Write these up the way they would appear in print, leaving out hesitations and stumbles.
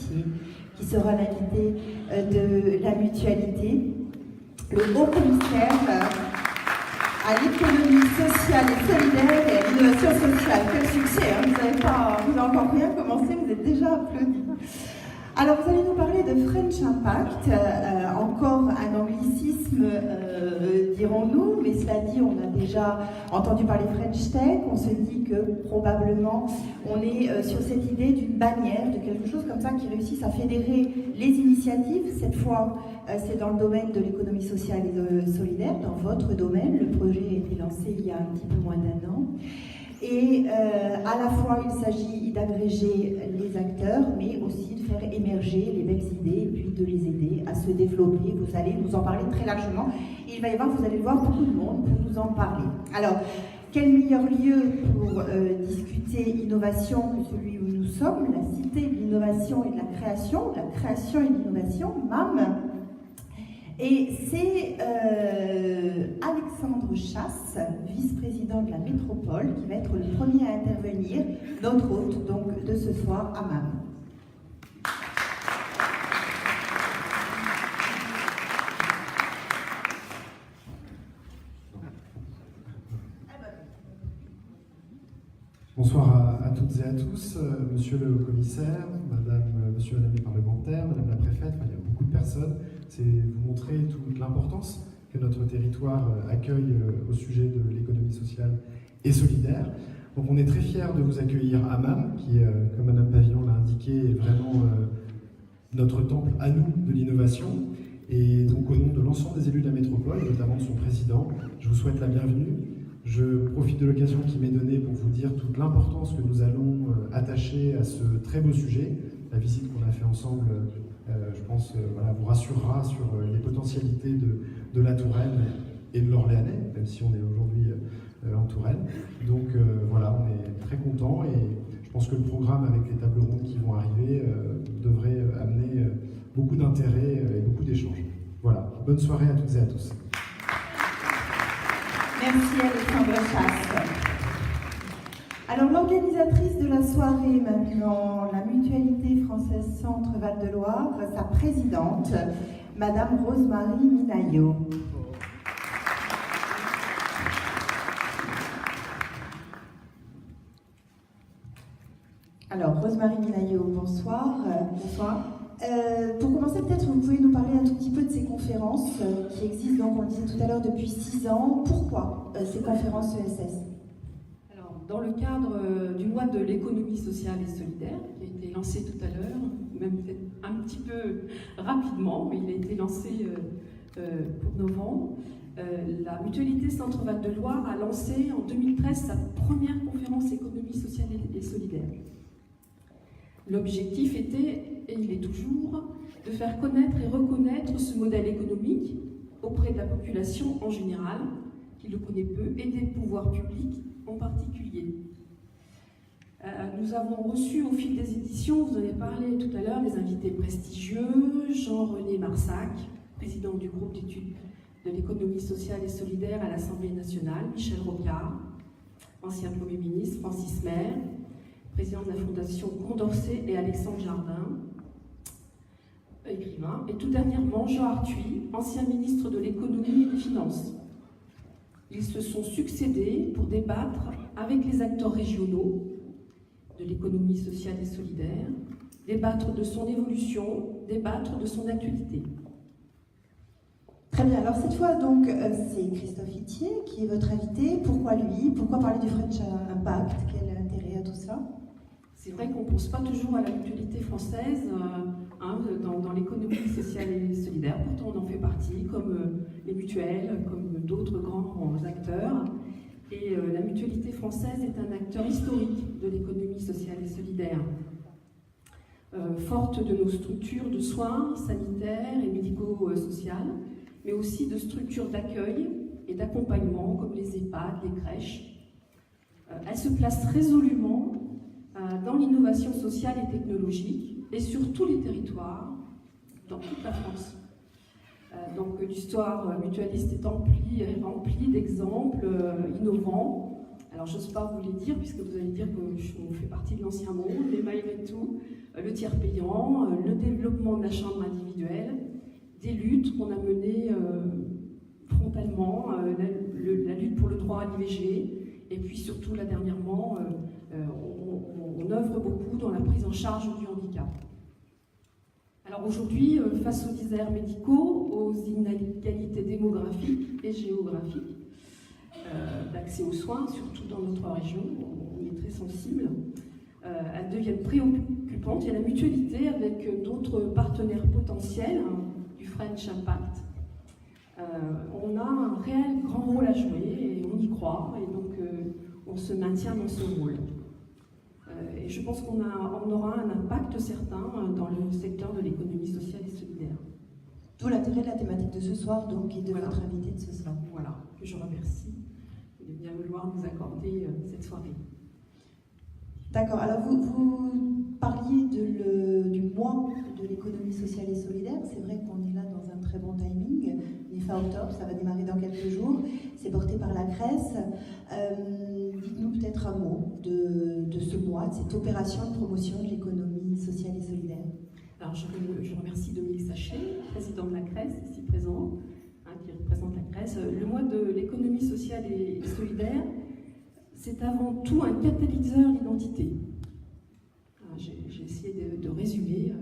Mercier, qui sera l'invité de la mutualité, le haut commissaire à l'économie sociale et solidaire et à l'innovation sociale. Quel succès, hein, vous n'avez encore rien commencé, vous êtes déjà applaudis. Alors vous allez nous parler de French Impact, encore un anglicisme dirons-nous, mais cela dit on a déjà entendu parler French Tech, on se dit que probablement on est sur cette idée d'une bannière, de quelque chose comme ça qui réussisse à fédérer les initiatives. Cette fois c'est dans le domaine de l'économie sociale et solidaire, dans votre domaine. Le projet a été lancé il y a un petit peu moins d'1 an. Et à la fois, il s'agit d'agréger les acteurs, mais aussi de faire émerger les belles idées, et puis de les aider à se développer. Vous allez nous en parler très largement. Il va y avoir, vous allez voir, beaucoup de monde pour nous en parler. Alors, quel meilleur lieu pour discuter innovation que celui où nous sommes, la cité de l'innovation et de la création et de l'innovation, MAM. Et c'est Alexandre Chasse, vice-président de la métropole, qui va être le premier à intervenir, notre hôte donc de ce soir à MAM. Bonsoir à toutes et à tous, monsieur le commissaire, monsieur et madame les parlementaires, madame la préfète, il y a beaucoup de personnes. C'est vous montrer toute l'importance que notre territoire accueille au sujet de l'économie sociale et solidaire. Donc on est très fiers de vous accueillir à MAM, qui, comme madame Pavillon l'a indiqué, est vraiment notre temple à nous de l'innovation. Et donc au nom de l'ensemble des élus de la métropole, notamment de son président, je vous souhaite la bienvenue. Je profite de l'occasion qui m'est donnée pour vous dire toute l'importance que nous allons attacher à ce très beau sujet. La visite qu'on a fait ensemble, je pense, voilà, vous rassurera sur les potentialités de la Touraine et de l'Orléanais, même si on est aujourd'hui en Touraine. Donc voilà, on est très contents et je pense que le programme avec les tables rondes qui vont arriver devrait amener beaucoup d'intérêt et beaucoup d'échanges. Voilà, bonne soirée à toutes et à tous. Merci Alexandre Chasse. Alors l'organisatrice de la soirée maintenant, la Mutualité Française Centre Val-de-Loire, sa présidente, Madame Rosemarie Minaillot. Alors Rosemarie Minaillot, bonsoir. Bonsoir. Pour commencer, peut-être vous pouvez nous parler un tout petit peu de ces conférences qui existent, donc on le disait tout à l'heure, depuis 6 ans. Pourquoi ces conférences ESS? Alors, dans le cadre du mois de l'économie sociale et solidaire, qui a été lancé tout à l'heure, même peut-être un petit peu rapidement, mais il a été lancé pour novembre, la Mutualité Centre Val-de-Loire a lancé en 2013 sa première conférence économie sociale et solidaire. L'objectif était, et il est toujours, de faire connaître et reconnaître ce modèle économique auprès de la population en général, qui le connaît peu, et des pouvoirs publics en particulier. Nous avons reçu au fil des éditions, vous en avez parlé tout à l'heure, des invités prestigieux, Jean-René Marsac, président du groupe d'études de l'économie sociale et solidaire à l'Assemblée nationale, Michel Rocard, ancien Premier ministre, Francis Maire, président de la Fondation Condorcet, et Alexandre Jardin, écrivain, et tout dernièrement Jean Arthuis, ancien ministre de l'économie et des finances. Ils se sont succédés pour débattre avec les acteurs régionaux de l'économie sociale et solidaire, débattre de son évolution, débattre de son actualité. Très bien, alors cette fois donc c'est Christophe Itier qui est votre invité. Pourquoi lui? Pourquoi parler du French Impact? Quel intérêt à tout ça? C'est vrai qu'on ne pense pas toujours à la mutualité française dans l'économie sociale et solidaire. Pourtant, on en fait partie, comme les mutuelles, comme d'autres grands acteurs. Et la mutualité française est un acteur historique de l'économie sociale et solidaire. Forte de nos structures de soins sanitaires et médico-sociales, mais aussi de structures d'accueil et d'accompagnement, comme les EHPAD, les crèches. Elle se place résolument dans l'innovation sociale et technologique, et sur tous les territoires, dans toute la France. Donc l'histoire mutualiste est remplie d'exemples innovants Alors, je n'ose pas vous les dire, puisque vous allez dire qu'on fait partie de l'ancien monde, mais malgré tout, le tiers payant, le développement de la chambre individuelle, des luttes qu'on a menées frontalement, la lutte pour le droit à l'IVG, et puis surtout, là, dernièrement, on œuvre beaucoup dans la prise en charge du handicap. Alors aujourd'hui, face aux déserts médicaux, aux inégalités démographiques et géographiques, d'accès aux soins, surtout dans notre région, on y est très sensible, elles deviennent préoccupantes. Il y a la mutualité avec d'autres partenaires potentiels, du French Impact. On a un réel grand rôle à jouer et on y croit, et donc on se maintient dans ce rôle. Et je pense qu'on aura un impact certain dans le secteur de l'économie sociale et solidaire. D'où l'intérêt de la thématique de ce soir, donc, et de Voilà. votre invité de ce soir. Voilà, que je remercie de bien vouloir nous accorder cette soirée. D'accord, alors vous parliez du mois de l'économie sociale et solidaire. C'est vrai qu'on est là dans un très bon timing. On est fin octobre, ça va démarrer dans quelques jours. C'est porté par la CRES. Dites-nous peut-être un mot de ce mois, de cette opération de promotion de l'économie sociale et solidaire. Alors je remercie Dominique Sachet, président de la CRES, ici présent, qui représente la CRES. Le mois de l'économie sociale et solidaire, c'est avant tout un catalyseur d'identité. J'ai essayé de résumer.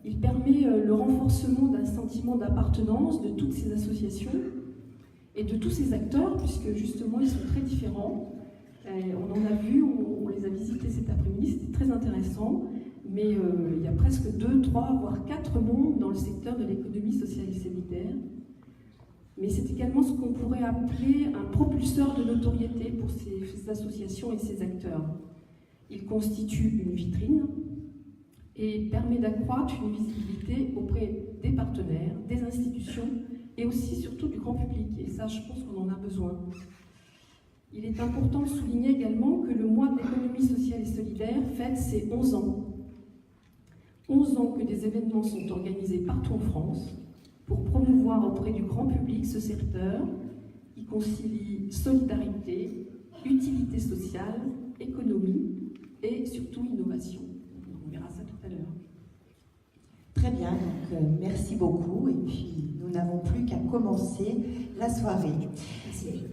Il permet le renforcement d'un sentiment d'appartenance de toutes ces associations et de tous ces acteurs, puisque justement ils sont très différents. On en a vu, on les a visités cet après-midi, c'était très intéressant, mais il y a presque 2, 3, voire 4 mondes dans le secteur de l'économie sociale et solidaire. Mais c'est également ce qu'on pourrait appeler un propulseur de notoriété pour ces associations et ces acteurs. Il constitue une vitrine et permet d'accroître une visibilité auprès des partenaires, des institutions et aussi surtout du grand public. Et ça, je pense qu'on en a besoin. Il est important de souligner également que le mois de l'économie sociale et solidaire fête ses 11 ans. 11 ans que des événements sont organisés partout en France pour promouvoir auprès du grand public ce secteur qui concilie solidarité, utilité sociale, économie et surtout innovation. On verra ça tout à l'heure. Très bien, donc merci beaucoup. Et puis nous n'avons plus qu'à commencer la soirée. Merci.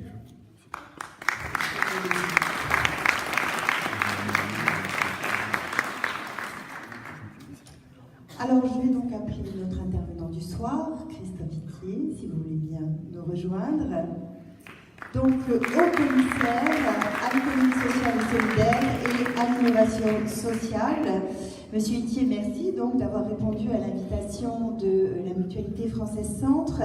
Alors, je vais donc appeler notre intervenant du soir, Christophe Itier, si vous voulez bien nous rejoindre. Donc, le haut-commissaire à l'économie sociale et solidaire et à l'innovation sociale. Monsieur Itier, merci donc d'avoir répondu à l'invitation de la Mutualité Française Centre.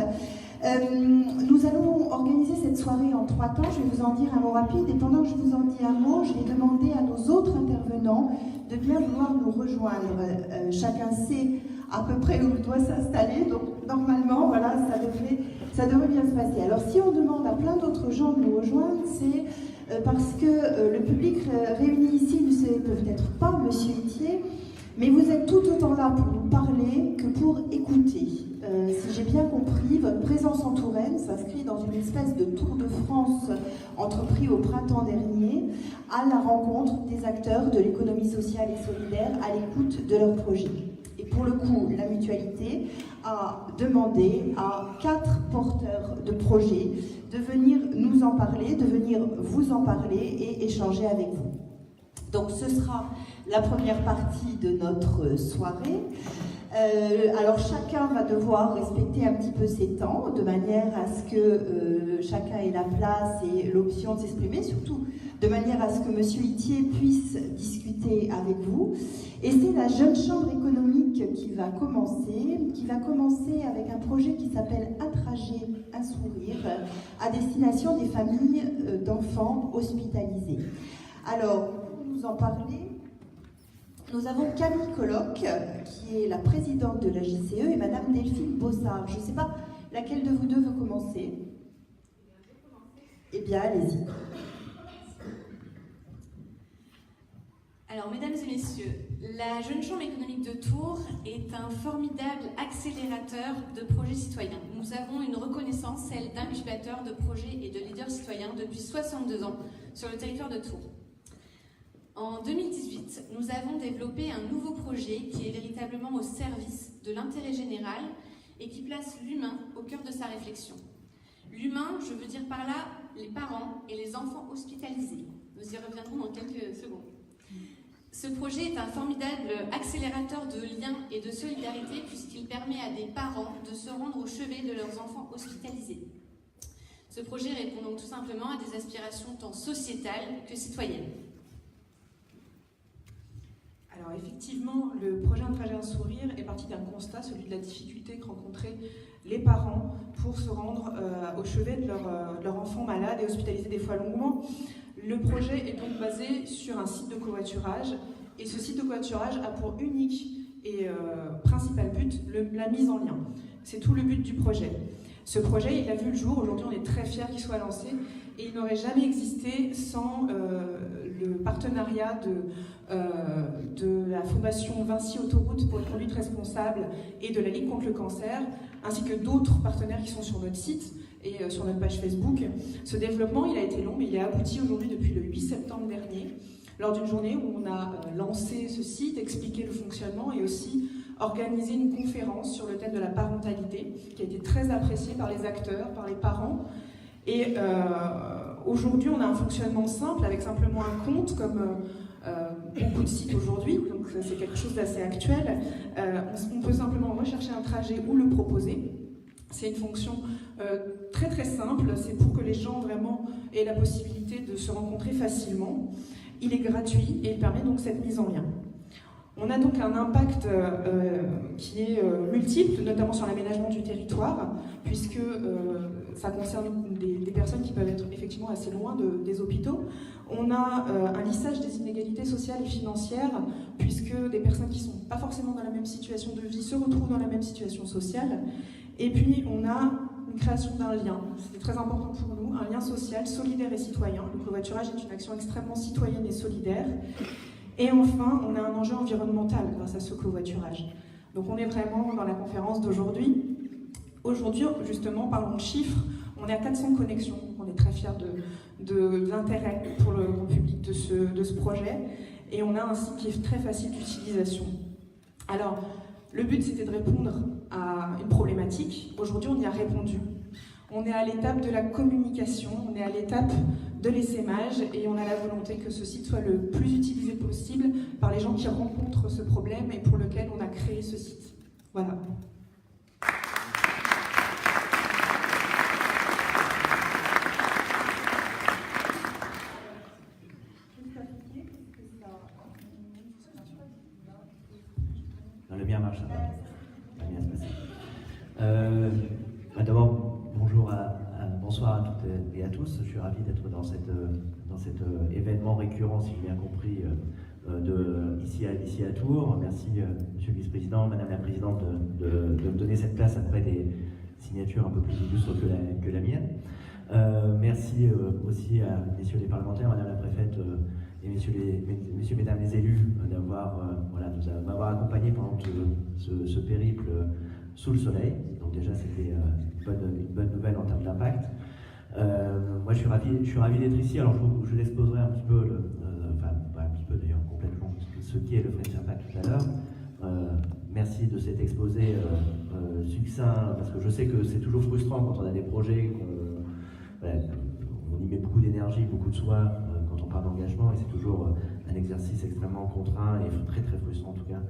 Nous allons organiser cette soirée en 3 temps. Je vais vous en dire un mot rapide et pendant que je vous en dis un mot, je vais demander à nos autres intervenants de bien vouloir nous rejoindre. Chacun sait à peu près où il doit s'installer, donc normalement, voilà, ça devrait bien se passer. Alors si on demande à plein d'autres gens de nous rejoindre, c'est parce que le public réuni ici ne sait peut-être pas Monsieur Itier, mais vous êtes tout autant là pour nous parler que pour écouter. Si j'ai bien compris, votre présence en Touraine s'inscrit dans une espèce de tour de France entrepris au printemps dernier à la rencontre des acteurs de l'économie sociale et solidaire à l'écoute de leurs projets. Et pour le coup, la Mutualité a demandé à 4 porteurs de projets de venir nous en parler, de venir vous en parler et échanger avec vous. Donc ce sera la première partie de notre soirée. Alors chacun va devoir respecter un petit peu ses temps, de manière à ce que chacun ait la place et l'option de s'exprimer, surtout de manière à ce que Monsieur Itier puisse discuter avec vous. Et c'est la Jeune Chambre économique qui va commencer avec un projet qui s'appelle « Un trajet, un sourire » à destination des familles d'enfants hospitalisés. Alors, pour nous en parler, nous avons Camille Colloc, qui est la présidente de la JCE, et Madame Delphine Bossard. Je ne sais pas laquelle de vous deux veut commencer. Eh bien, allez-y. Alors, mesdames et messieurs, La Jeune Chambre économique de Tours est un formidable accélérateur de projets citoyens. Nous avons une reconnaissance, celle d'incubateur de projets et de leaders citoyens depuis 62 ans sur le territoire de Tours. En 2018, nous avons développé un nouveau projet qui est véritablement au service de l'intérêt général et qui place l'humain au cœur de sa réflexion. L'humain, je veux dire par là les parents et les enfants hospitalisés. Nous y reviendrons dans quelques secondes. Ce projet est un formidable accélérateur de liens et de solidarité puisqu'il permet à des parents de se rendre au chevet de leurs enfants hospitalisés. Ce projet répond donc tout simplement à des aspirations tant sociétales que citoyennes. Alors effectivement, le projet Un trajet, un sourire est parti d'un constat, celui de la difficulté que rencontraient les parents pour se rendre au chevet de leur enfant malade et hospitalisé des fois longuement. Le projet est donc basé sur un site de covoiturage et ce site de covoiturage a pour unique et principal but la mise en lien. C'est tout le but du projet. Ce projet, il a vu le jour, aujourd'hui on est très fiers qu'il soit lancé et il n'aurait jamais existé sans le partenariat de la Fondation Vinci Autoroute pour une conduite responsable et de la Ligue contre le cancer, ainsi que d'autres partenaires qui sont sur notre site et sur notre page Facebook. Ce développement, il a été long, mais il est abouti aujourd'hui depuis le 8 septembre dernier, lors d'une journée où on a lancé ce site, expliqué le fonctionnement et aussi organisé une conférence sur le thème de la parentalité, qui a été très appréciée par les acteurs, par les parents. Et aujourd'hui, on a un fonctionnement simple, avec simplement un compte, comme beaucoup de sites aujourd'hui, donc c'est quelque chose d'assez actuel. On peut simplement rechercher un trajet ou le proposer. C'est une fonction très très simple, c'est pour que les gens vraiment aient la possibilité de se rencontrer facilement. Il est gratuit et il permet donc cette mise en lien. On a donc un impact qui est multiple, notamment sur l'aménagement du territoire, puisque ça concerne des personnes qui peuvent être effectivement assez loin des hôpitaux. On a un lissage des inégalités sociales et financières, puisque des personnes qui ne sont pas forcément dans la même situation de vie se retrouvent dans la même situation sociale. Et puis on a une création d'un lien, c'était très important pour nous, un lien social, solidaire et citoyen. Le covoiturage est une action extrêmement citoyenne et solidaire. Et enfin, on a un enjeu environnemental grâce à ce covoiturage. Donc on est vraiment dans la conférence d'aujourd'hui. Aujourd'hui, justement, parlons de chiffres. On est à 400 connexions. On est très fiers de l'intérêt pour le grand public de ce projet. Et on a un site qui est très facile d'utilisation. Alors, le but, c'était de répondre à une problématique. Aujourd'hui, on y a répondu. On est à l'étape de la communication, on est à l'étape de l'essaimage et on a la volonté que ce site soit le plus utilisé possible par les gens qui rencontrent ce problème et pour lequel on a créé ce site. Voilà. Le mien marche, ça va. Ça va bien se passer. D'abord, bonsoir à toutes et à tous. Je suis ravi d'être dans cet événement récurrent, si j'ai bien compris, ici à Tours. Merci, Monsieur le Vice-président, Madame la Présidente, de me donner cette place après des signatures un peu plus illustres que la mienne. Merci aussi à messieurs les parlementaires, Madame la Préfète et messieurs, mesdames les élus m'avoir accompagné pendant ce périple sous le soleil. Donc déjà, c'était une bonne nouvelle en termes d'impact. Moi, je suis ravi d'être ici. Alors, je l'exposerai un petit peu, pas un petit peu d'ailleurs, complètement, ce qui est le French Impact tout à l'heure. Merci de cet exposé succinct, parce que je sais que c'est toujours frustrant quand on a des projets, on y met beaucoup d'énergie, beaucoup de soi quand on parle d'engagement, et c'est toujours un exercice extrêmement contraint et très très frustrant en tout cas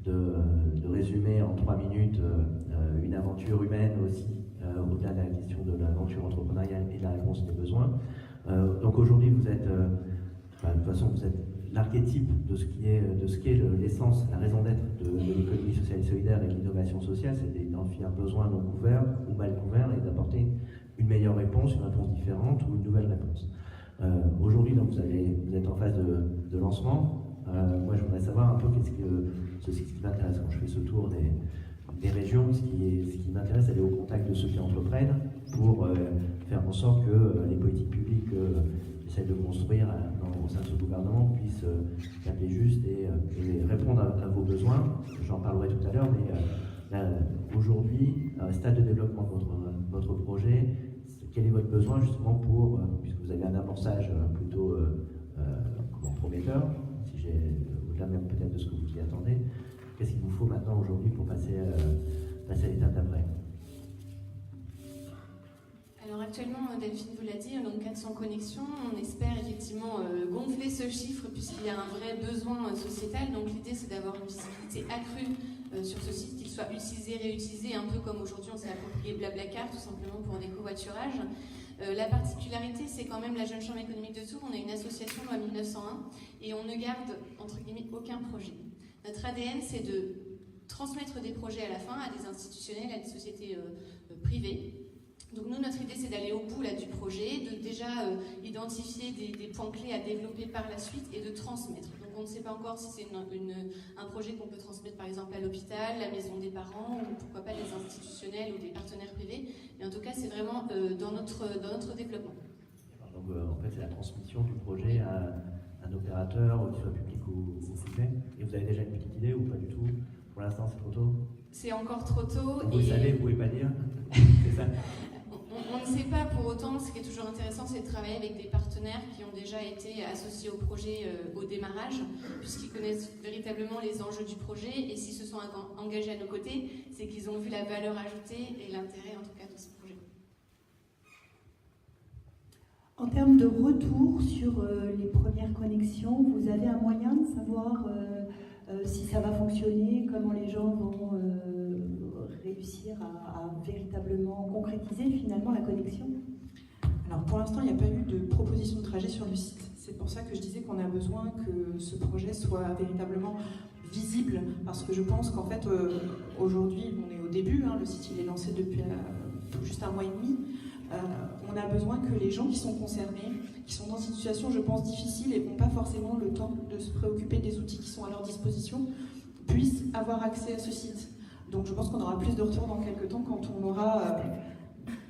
de résumer en 3 minutes une aventure humaine aussi, au-delà de la question de l'aventure entrepreneuriale et de la réponse des besoins. Donc aujourd'hui, vous êtes, de toute façon, vous êtes l'archétype de ce qui est l'essence, la raison d'être de l'économie sociale et solidaire et de l'innovation sociale, c'est d'identifier un besoin non couvert ou mal couvert et d'apporter une meilleure réponse, une réponse différente ou une nouvelle réponse. Aujourd'hui, donc, vous êtes en phase de lancement. Moi, je voudrais savoir un peu ce qui m'intéresse quand je fais ce tour des régions. Ce qui m'intéresse, c'est d'aller au contact de ceux qui entreprennent pour faire en sorte que les politiques publiques, les essaie de construire au sein de ce gouvernement puisse taper juste et répondre à vos besoins. J'en parlerai tout à l'heure, mais aujourd'hui, stade de développement de votre projet, quel est votre besoin justement pour, puisque vous avez un amorçage plutôt prometteur, si j'ai au-delà même peut-être de ce que vous y attendez, qu'est-ce qu'il vous faut maintenant aujourd'hui pour passer à l'étape d'après? Alors actuellement, Delphine vous l'a dit, donc 400 connexions. On espère effectivement gonfler ce chiffre puisqu'il y a un vrai besoin sociétal. Donc l'idée, c'est d'avoir une visibilité accrue sur ce site, qu'il soit utilisé, réutilisé, un peu comme aujourd'hui on s'est approprié Blablacar, tout simplement pour des covoiturages. La particularité, c'est quand même la Jeune Chambre économique de Tours. On est une association loi 1901 et on ne garde, entre guillemets, aucun projet. Notre ADN, c'est de transmettre des projets à la fin à des institutionnels, à des sociétés privées. Donc nous, notre idée, c'est d'aller au bout là, du projet, de déjà identifier des points clés à développer par la suite et de transmettre. Donc on ne sait pas encore si c'est un projet qu'on peut transmettre par exemple à l'hôpital, la maison des parents ou pourquoi pas des institutionnels ou des partenaires privés. Mais en tout cas, c'est vraiment dans notre développement. Donc en fait, c'est la transmission du projet à un opérateur, qu'il soit public ou privé. Et vous avez déjà une petite idée ou pas du tout? Pour l'instant, c'est trop tôt? C'est encore trop tôt. Vous le savez, vous ne pouvez pas dire? C'est ça? On ne sait pas pour autant. Ce qui est toujours intéressant, c'est de travailler avec des partenaires qui ont déjà été associés au projet au démarrage, puisqu'ils connaissent véritablement les enjeux du projet. Et s'ils se sont engagés à nos côtés, c'est qu'ils ont vu la valeur ajoutée et l'intérêt, en tout cas, de ce projet. En termes de retour sur les premières connexions, vous avez un moyen de savoir si ça va fonctionner, comment les gens vont réussir à véritablement concrétiser finalement la connexion? Alors pour l'instant, il n'y a pas eu de proposition de trajet sur le site. C'est pour ça que je disais qu'on a besoin que ce projet soit véritablement visible, parce que je pense qu'en fait, aujourd'hui, on est au début, le site il est lancé depuis tout juste un mois et demi. On a besoin que les gens qui sont concernés, qui sont dans une situation, je pense, difficile et n'ont pas forcément le temps de se préoccuper des outils qui sont à leur disposition, puissent avoir accès à ce site. Donc je pense qu'on aura plus de retours dans quelques temps quand on aura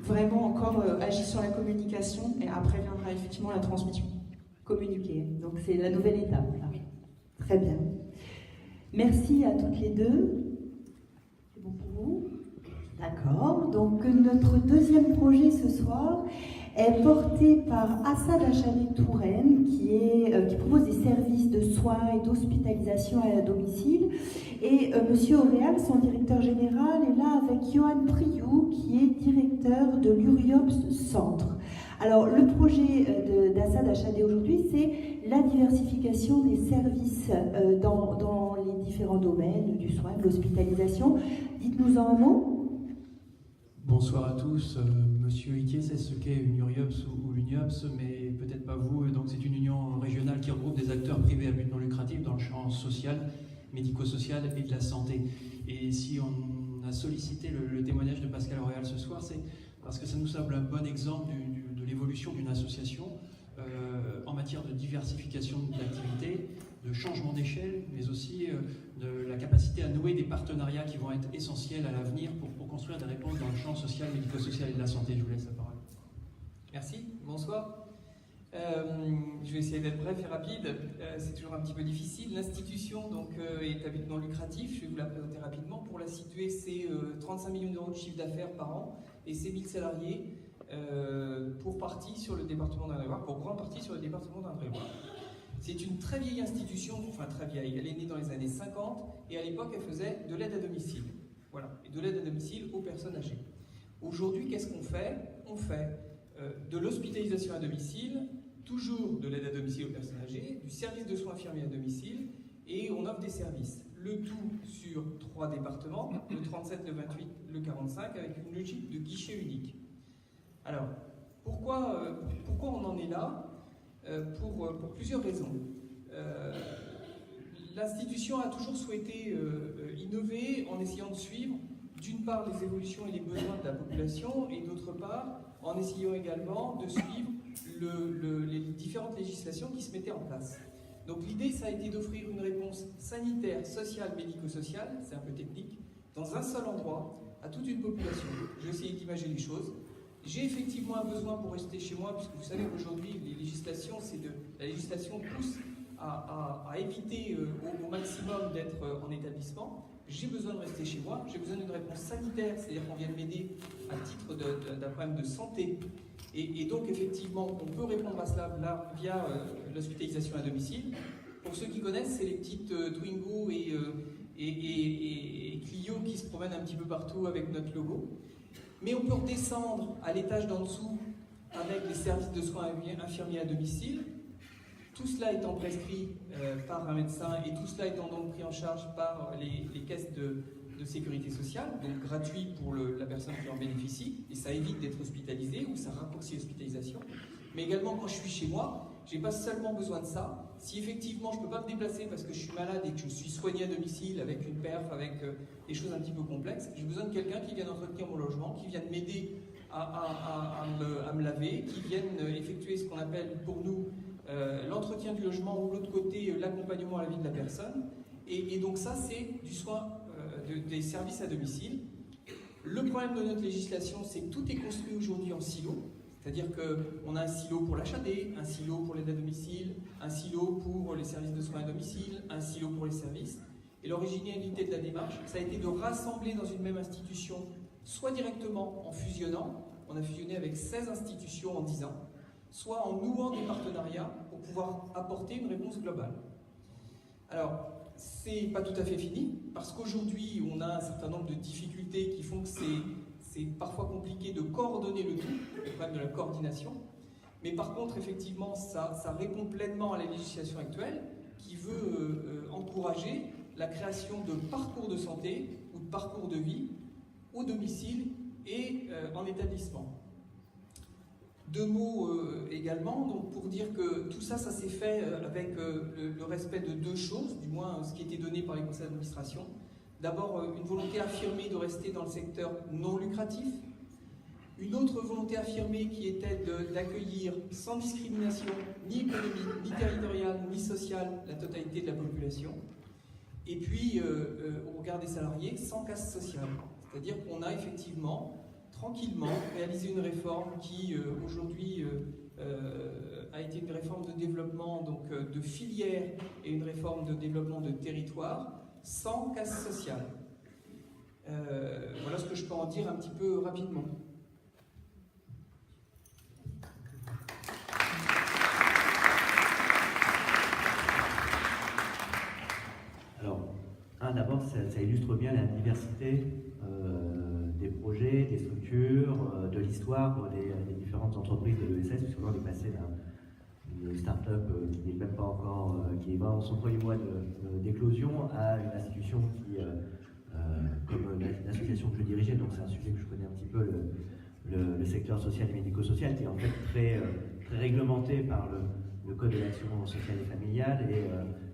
vraiment encore agi sur la communication et après viendra effectivement la transmission. Communiquer, donc c'est la nouvelle étape. Là. Très bien. Merci à toutes les deux. C'est bon pour vous? D'accord. Donc notre deuxième projet ce soir est porté par Assad Achadé Touraine qui propose des services de soins et d'hospitalisation à domicile. Et Monsieur Auréal, son directeur général, est là avec Johan Priou qui est directeur de l'Uriops Centre. Alors le projet d'Assad Achadé aujourd'hui, c'est la diversification des services dans les différents domaines du soin, de l'hospitalisation. Dites-nous-en un mot. Bonsoir à tous. Monsieur Iquier sait ce qu'est une URIOPS ou l'UNIOPS, mais peut-être pas vous. Donc c'est une union régionale qui regroupe des acteurs privés à but non lucratif dans le champ social, médico-social et de la santé. Et si on a sollicité le témoignage de Pascal Auréal ce soir, c'est parce que ça nous semble un bon exemple de l'évolution d'une association en matière de diversification d'activités, de changement d'échelle, mais aussi de la capacité à nouer des partenariats qui vont être essentiels à l'avenir pour construire des réponses dans le champ social, médico-social et de la santé. Je vous laisse la parole. Merci, bonsoir. Je vais essayer d'être bref et rapide. C'est toujours un petit peu difficile. L'institution donc, est à but non lucratif. Je vais vous la présenter rapidement. Pour la situer, c'est 35 millions d'euros de chiffre d'affaires par an et c'est 1000 salariés pour partie sur le département d'Indre-et-Loire, pour grande partie sur le département d'Indre-et-Loire. C'est une très vieille institution, enfin très vieille. Elle est née dans les années 50 et à l'époque, elle faisait de l'aide à domicile. Voilà, et de l'aide à domicile aux personnes âgées. Aujourd'hui, qu'est-ce qu'on fait? On fait de l'hospitalisation à domicile, toujours de l'aide à domicile aux personnes âgées, du service de soins infirmiers à domicile, et on offre des services. Le tout sur 3 départements, le 37, le 28, le 45, avec une logique de guichet unique. Alors, pourquoi on en est là? Pour plusieurs raisons. L'institution a toujours souhaité innover en essayant de suivre, d'une part, les évolutions et les besoins de la population, et d'autre part, en essayant également de suivre les différentes législations qui se mettaient en place. Donc l'idée, ça a été d'offrir une réponse sanitaire, sociale, médico-sociale, c'est un peu technique, dans un seul endroit, à toute une population. Je vais essayer d'imager les choses. J'ai effectivement un besoin pour rester chez moi, puisque vous savez qu'aujourd'hui, la législation pousse à éviter au maximum d'être en établissement. J'ai besoin de rester chez moi, j'ai besoin d'une réponse sanitaire, c'est-à-dire qu'on vienne m'aider à titre d'un problème de santé. Et donc, effectivement, on peut répondre à cela là, via l'hospitalisation à domicile. Pour ceux qui connaissent, c'est les petites Twingo et Clio qui se promènent un petit peu partout avec notre logo. Mais on peut redescendre à l'étage d'en dessous avec les services de soins infirmiers à domicile. Tout cela étant prescrit par un médecin et tout cela étant donc pris en charge par les caisses de sécurité sociale, donc gratuit pour la personne qui en bénéficie, et ça évite d'être hospitalisé ou ça raccourcit l'hospitalisation. Mais également, quand je suis chez moi, je n'ai pas seulement besoin de ça. Si effectivement je ne peux pas me déplacer parce que je suis malade et que je suis soigné à domicile avec une perf, avec des choses un petit peu complexes, j'ai besoin de quelqu'un qui vienne entretenir mon logement, qui vienne m'aider à me laver, qui vienne effectuer ce qu'on appelle pour nous l'entretien du logement ou de l'autre côté l'accompagnement à la vie de la personne. Et donc ça, c'est du soin des services à domicile. Le problème de notre législation, c'est que tout est construit aujourd'hui en silo. C'est-à-dire qu'on a un silo pour l'HAD, un silo pour l'aide à domicile, un silo pour les services de soins à domicile, un silo pour les services. Et l'originalité de la démarche, ça a été de rassembler dans une même institution, soit directement en fusionnant, on a fusionné avec 16 institutions en 10 ans, soit en nouant des partenariats pour pouvoir apporter une réponse globale. Alors, c'est pas tout à fait fini, parce qu'aujourd'hui, on a un certain nombre de difficultés qui font que c'est parfois compliqué de coordonner le tout, le problème de la coordination. Mais par contre, effectivement, ça répond pleinement à la législation actuelle qui veut encourager la création de parcours de santé ou de parcours de vie au domicile et en établissement. Deux mots également, donc pour dire que tout ça, ça s'est fait avec le respect de deux choses, du moins ce qui était donné par les conseils d'administration. D'abord, une volonté affirmée de rester dans le secteur non lucratif. Une autre volonté affirmée qui était d'accueillir sans discrimination, ni économique, ni territoriale, ni sociale, la totalité de la population. Et puis, au regard des salariés, sans casse sociale. C'est-à-dire qu'on a effectivement, tranquillement, réalisé une réforme qui, aujourd'hui, a été une réforme de développement donc, de filière et une réforme de développement de territoire, sans casse sociale. Voilà ce que je peux en dire un petit peu rapidement. Alors, d'abord, ça illustre bien la diversité des projets, des structures, de l'histoire des différentes entreprises de l'ESS, puisqu'on est passé d'une start-up qui n'est même pas encore, qui est dans son premier mois d'éclosion, à une institution qui, comme l'association que je dirigeais, donc c'est un sujet que je connais un petit peu, le secteur social et médico-social, qui est en fait très réglementé par le Code de l'action sociale et familiale,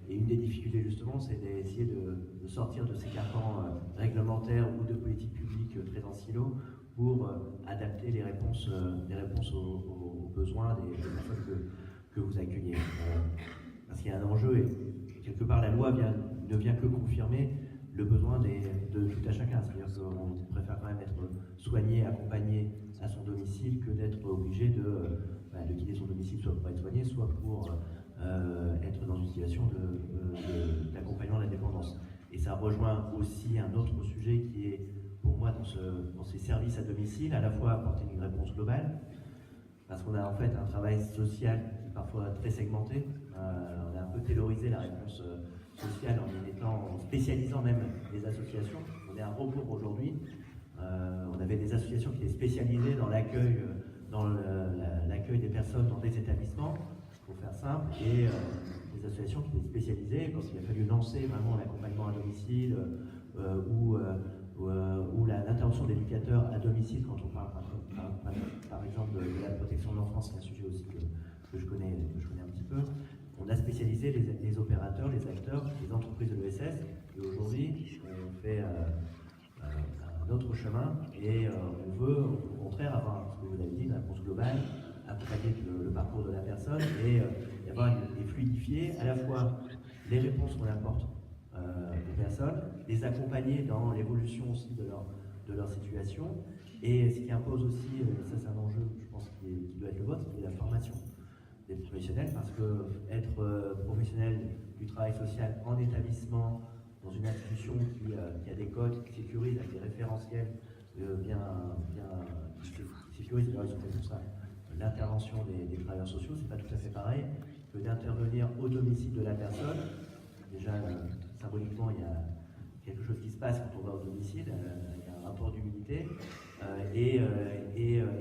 et une des difficultés justement, c'est d'essayer de sortir de ces carcans réglementaires ou de politiques publiques très en silo pour adapter les réponses aux besoins des personnes que vous accueillez. Parce qu'il y a un enjeu, et quelque part la loi ne vient que confirmer le besoin de tout à chacun. C'est-à-dire qu'on préfère quand même être soigné, accompagné à son domicile que d'être obligé de quitter son domicile soit pour être soigné, soit pour être dans une situation d'accompagnement de la dépendance. Et ça rejoint aussi un autre sujet qui est, pour moi, dans ces services à domicile, à la fois apporter une réponse globale, parce qu'on a en fait un travail social qui est parfois très segmenté. On a un peu taylorisé la réponse sociale en spécialisant même les associations. On est à rebours aujourd'hui. On avait des associations qui étaient spécialisées dans l'accueil des personnes dans des établissements, pour faire simple, et des associations qui étaient spécialisées quand il a fallu lancer vraiment l'accompagnement à domicile ou l'intervention d'éducateurs à domicile, quand on parle par exemple de la protection de l'enfance, c'est un sujet aussi que je connais un petit peu. On a spécialisé les opérateurs, les acteurs, les entreprises de l'ESS, et aujourd'hui on fait un autre chemin, et on veut au contraire avoir, ce que vous avez dit, une réponse globale, accompagner le parcours de la personne et fluidifier à la fois les réponses qu'on apporte aux personnes, les accompagner dans l'évolution aussi de leur situation, Et ce qui impose aussi, ça c'est un enjeu, je pense, qui doit être le vôtre, c'est la formation des professionnels, parce que être professionnel du travail social en établissement, dans une institution qui a des codes, qui sécurise avec des référentiels qui sécurisent pour ça l'intervention des travailleurs sociaux, c'est pas tout à fait pareil que d'intervenir au domicile de la personne. Déjà, symboliquement, il y a quelque chose qui se passe quand on va au domicile, il y a un rapport d'humilité, et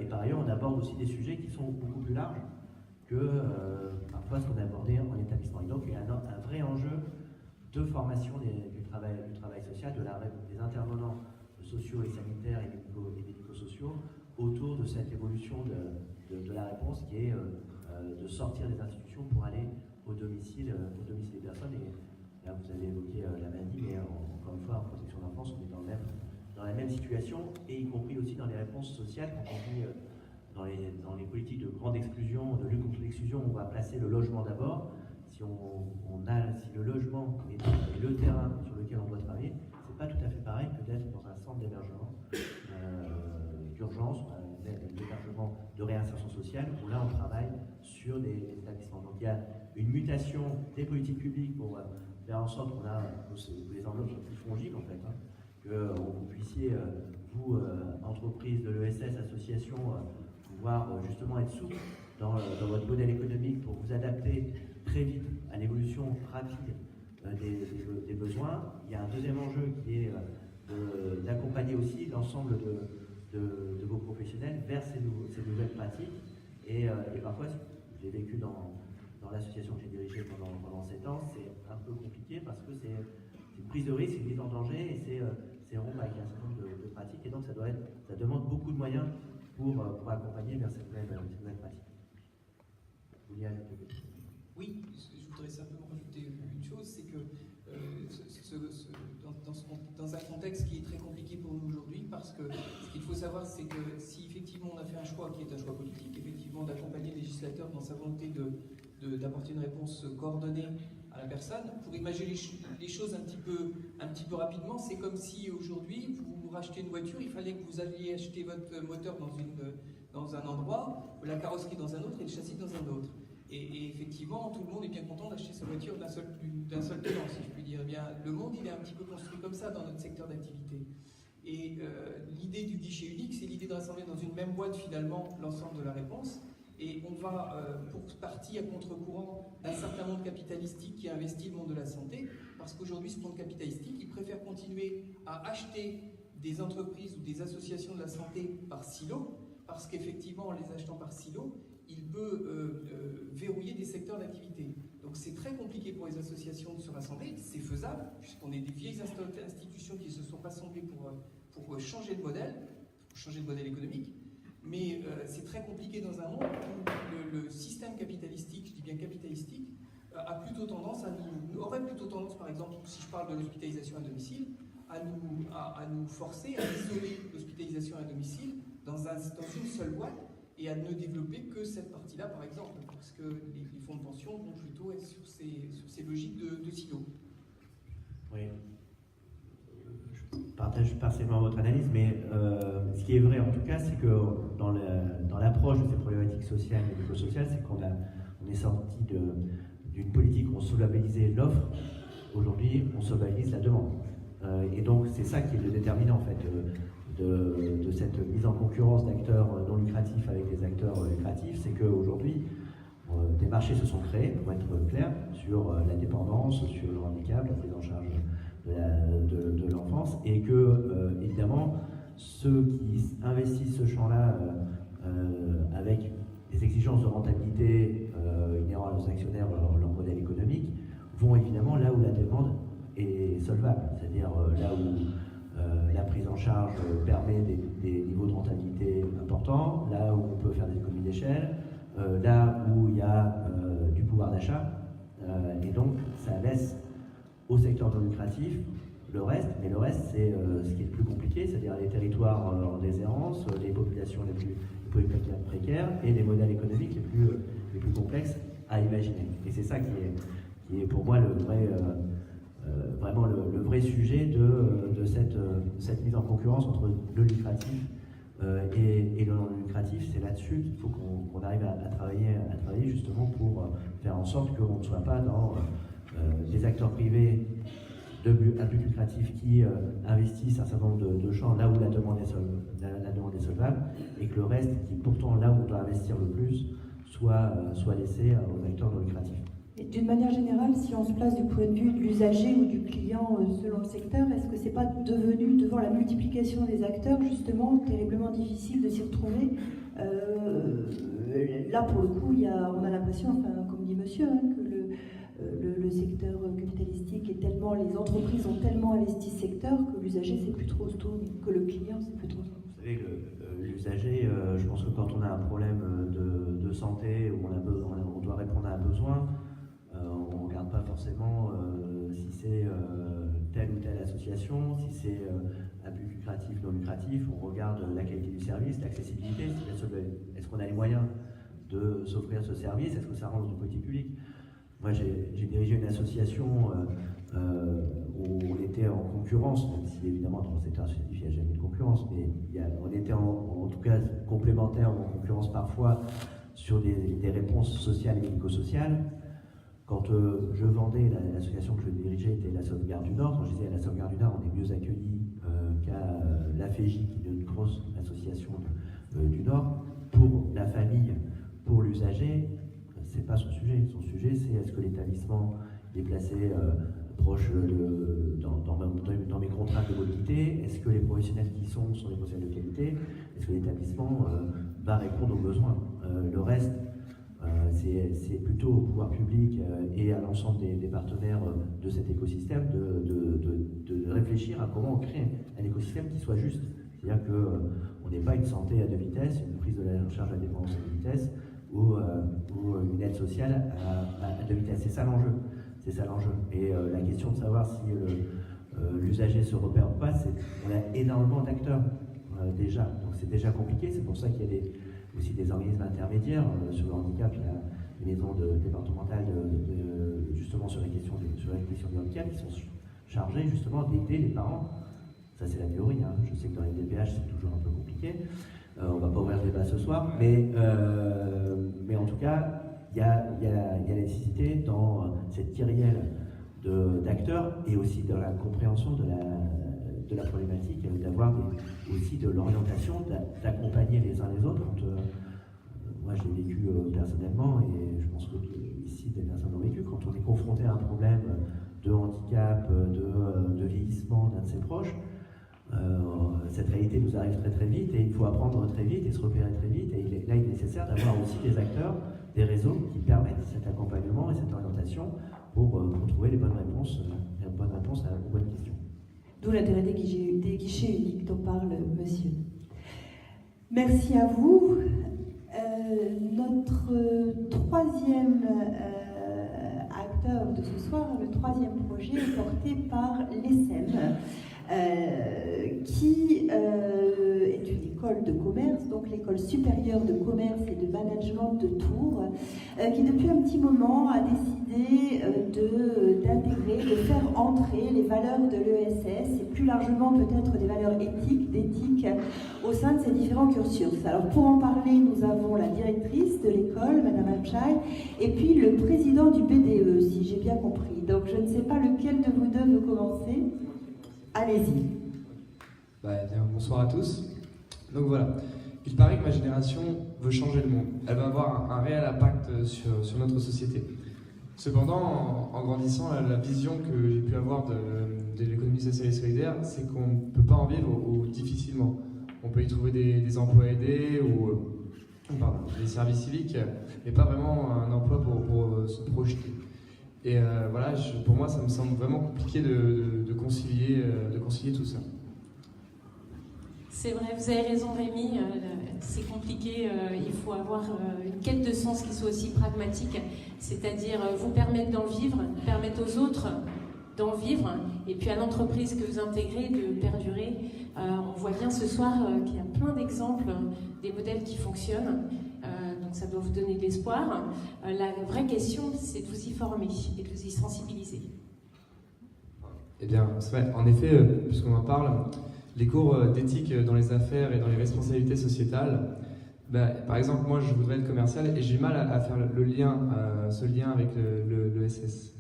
par ailleurs, on aborde aussi des sujets qui sont beaucoup plus larges que parfois ce qu'on a abordé en établissement. Et donc, il y a un vrai enjeu de formation du travail social, des intervenants sociaux et sanitaires et médico-sociaux autour de cette évolution de la réponse qui est de sortir des institutions pour aller au domicile des personnes. Et là, vous avez évoqué la maladie, mais encore une fois, en protection de l'enfance, on est dans la même situation, et y compris aussi dans les réponses sociales, quand on dit dans les politiques de grande exclusion, de lutte contre l'exclusion, on va placer le logement d'abord. Si le logement est le terrain sur lequel on doit travailler, c'est pas tout à fait pareil que d'être dans un centre d'hébergement d'urgence, d'hébergement de réinsertion sociale, où là on travaille sur des établissements. Donc il y a une mutation des politiques publiques pour faire en sorte que les enveloppes soient plus fongibles en fait, que vous puissiez, vous, entreprise de l'ESS, association, pouvoir justement être souple dans votre modèle économique pour vous adapter très vite à l'évolution rapide des besoins. Il y a un deuxième enjeu qui est d'accompagner aussi l'ensemble de vos professionnels vers ces nouvelles pratiques. Et parfois, je l'ai vécu dans l'association que j'ai dirigée pendant 7 ans, c'est un peu compliqué parce que c'est une prise de risque, une mise en danger, et c'est rompre avec un certain nombre de pratiques. Et donc, ça demande beaucoup de moyens pour accompagner vers cette nouvelle pratique. Vous vouliez ajouter quelque chose ? Oui, je voudrais simplement rajouter une chose, c'est que dans un contexte qui est très compliqué pour nous aujourd'hui, parce que ce qu'il faut savoir, c'est que si effectivement on a fait un choix qui est un choix politique, effectivement d'accompagner le législateur dans sa volonté d'apporter une réponse coordonnée à la personne, pour imaginer les choses un petit peu rapidement, c'est comme si aujourd'hui vous rachetez une voiture, il fallait que vous alliez acheter votre moteur dans un endroit, la carrosserie dans un autre et le châssis dans un autre. Et effectivement, tout le monde est bien content d'acheter sa voiture d'un seul tenant, si je puis dire. Eh bien, le monde, il est un petit peu construit comme ça dans notre secteur d'activité. Et l'idée du guichet unique, c'est l'idée de rassembler dans une même boîte, finalement, l'ensemble de la réponse. Et on va, pour partie, à contre-courant d'un certain monde capitalistique qui a investi le monde de la santé, parce qu'aujourd'hui, ce monde capitalistique, il préfère continuer à acheter des entreprises ou des associations de la santé par silo, parce qu'effectivement, en les achetant par silo, il peut verrouiller des secteurs d'activité. Donc c'est très compliqué pour les associations de se rassembler, c'est faisable, puisqu'on est des vieilles institutions qui se sont rassemblées pour changer de modèle économique, mais c'est très compliqué dans un monde où le système capitalistique, je dis bien capitalistique, aurait plutôt tendance, par exemple, si je parle de l'hospitalisation à domicile, à nous forcer à isoler l'hospitalisation à domicile dans une seule boîte, et à ne développer que cette partie-là, par exemple, parce que les fonds de pension vont plutôt être sur ces logiques de silos. Oui, je partage partiellement votre analyse, mais ce qui est vrai en tout cas, c'est que dans l'approche de ces problématiques sociales et médico-sociales, c'est qu'on est sorti d'une politique où on solvabilisait l'offre. Aujourd'hui, on solvabilise la demande. Et donc, c'est ça qui est le déterminant, en fait, de cette mise en concurrence d'acteurs non lucratifs avec des acteurs lucratifs, c'est qu'aujourd'hui, des marchés se sont créés, pour être clair, sur la dépendance, sur le handicap, la prise en charge de l'enfance, et que, évidemment, ceux qui investissent ce champ-là avec des exigences de rentabilité inhérentes aux actionnaires, leur modèle économique, vont évidemment là où la demande est solvable, c'est-à-dire là où la prise en charge permet des niveaux de rentabilité importants, là où on peut faire des économies d'échelle, là où il y a du pouvoir d'achat, et donc ça laisse au secteur non lucratif le reste, mais le reste c'est ce qui est le plus compliqué, c'est-à-dire les territoires en déshérence, les populations les plus précaires et les modèles économiques les plus complexes à imaginer. Et c'est ça qui est pour moi vraiment le vrai sujet de cette mise en concurrence entre le lucratif et le non lucratif, c'est là-dessus qu'il faut qu'on arrive à travailler justement pour faire en sorte qu'on ne soit pas dans des acteurs privés à but lucratif qui investissent un certain nombre de champs là où la demande est solvable, et que le reste, qui pourtant là où on doit investir le plus, soit laissé aux acteurs non lucratifs. D'une manière générale, si on se place du point de vue de l'usager ou du client selon le secteur, est-ce que c'est pas devenu, devant la multiplication des acteurs, justement terriblement difficile de s'y retrouver? Là, pour le coup, on a l'impression, enfin, comme dit monsieur, que le secteur capitalistique est tellement, les entreprises ont tellement investi ce secteur que l'usager sait plus trop se tourner, que le client sait plus trop. Vous savez, l'usager, je pense que quand on a un problème de santé, où on doit répondre à un besoin, on ne regarde pas forcément si c'est telle ou telle association, si c'est à but lucratif, non lucratif. On regarde la qualité du service, l'accessibilité, est-ce qu'on a les moyens de s'offrir ce service, est-ce que ça rentre dans une politique publique. Moi, j'ai dirigé une association où on était en concurrence, même si évidemment dans le secteur associatif il n'y a jamais de concurrence, mais on était en tout cas complémentaires ou en concurrence parfois sur des réponses sociales et médico-sociales. Quand je vendais, l'association que je dirigeais était la Sauvegarde du Nord. Quand je disais à la Sauvegarde du Nord, on est mieux accueillis qu'à l'AFEJ, qui est une grosse association du Nord. Pour la famille, pour l'usager, c'est pas son sujet. Son sujet, c'est est-ce que l'établissement est placé proche dans mes contraintes de mobilité? Est-ce que les professionnels qui sont des professionnels de qualité? Est-ce que l'établissement va répondre aux besoins? Le reste, c'est plutôt au pouvoir public et à l'ensemble des partenaires de cet écosystème de réfléchir à comment on crée un écosystème qui soit juste. C'est-à-dire qu'on n'est pas une santé à deux vitesses, une prise de la charge à dépendance à deux vitesses, ou une aide sociale à deux vitesses. C'est ça l'enjeu. Et la question de savoir si l'usager se repère ou pas, on a énormément d'acteurs déjà. Donc c'est déjà compliqué. C'est pour ça qu'il y a aussi des organismes intermédiaires sur le handicap. Il y a des maisons départementales justement sur la question du handicap qui sont chargées justement d'aider les parents. Ça c'est la théorie. Je sais que dans les DPH c'est toujours un peu compliqué. On ne va pas ouvrir le débat ce soir, mais en tout cas, il y a la nécessité dans cette kyrielle d'acteurs et aussi de la compréhension de la problématique, d'avoir aussi de l'orientation, d'accompagner les uns les autres. Moi, je l'ai vécu personnellement et je pense que ici, des personnes l'ont vécu. Quand on est confronté à un problème de handicap, de vieillissement d'un de ses proches, cette réalité nous arrive très très vite et il faut apprendre très vite et se repérer très vite. Et là, il est nécessaire d'avoir aussi des acteurs, des réseaux qui permettent cet accompagnement et cette orientation pour trouver les bonnes réponses, aux bonnes questions. D'où l'intérêt des guichets uniques dont parle monsieur. Merci à vous. Notre troisième acteur de ce soir, le troisième projet est porté par l'ESSEM. Qui est une école de commerce, donc l'école supérieure de commerce et de management de Tours, qui depuis un petit moment a décidé d'intégrer, de faire entrer les valeurs de l'ESS et plus largement peut-être des valeurs d'éthique au sein de ces différents cursus. Alors pour en parler, nous avons la directrice de l'école, Madame Abchai, et puis le président du BDE, si j'ai bien compris. Donc je ne sais pas lequel de vous deux veut commencer. Allez-y. Bonsoir à tous. Donc voilà, il paraît que ma génération veut changer le monde. Elle va avoir un réel impact sur notre société. Cependant, en grandissant, la vision que j'ai pu avoir de l'économie sociale et solidaire, c'est qu'on ne peut pas en vivre ou difficilement. On peut y trouver des emplois aidés ou des services civiques, mais pas vraiment un emploi pour se projeter. Et voilà, pour moi, ça me semble vraiment compliqué de concilier tout ça. C'est vrai, vous avez raison Rémi, c'est compliqué, il faut avoir une quête de sens qui soit aussi pragmatique, c'est-à-dire vous permettre d'en vivre, permettre aux autres d'en vivre, et puis à l'entreprise que vous intégrez de perdurer. On voit bien ce soir qu'il y a plein d'exemples, des modèles qui fonctionnent, donc ça doit vous donner de l'espoir. La vraie question, c'est de vous y former et de vous y sensibiliser. Eh bien, c'est vrai, en effet, puisqu'on en parle, les cours d'éthique dans les affaires et dans les responsabilités sociétales. Par exemple, moi, je voudrais être commercial et j'ai du mal à faire le lien, ce lien avec le SS.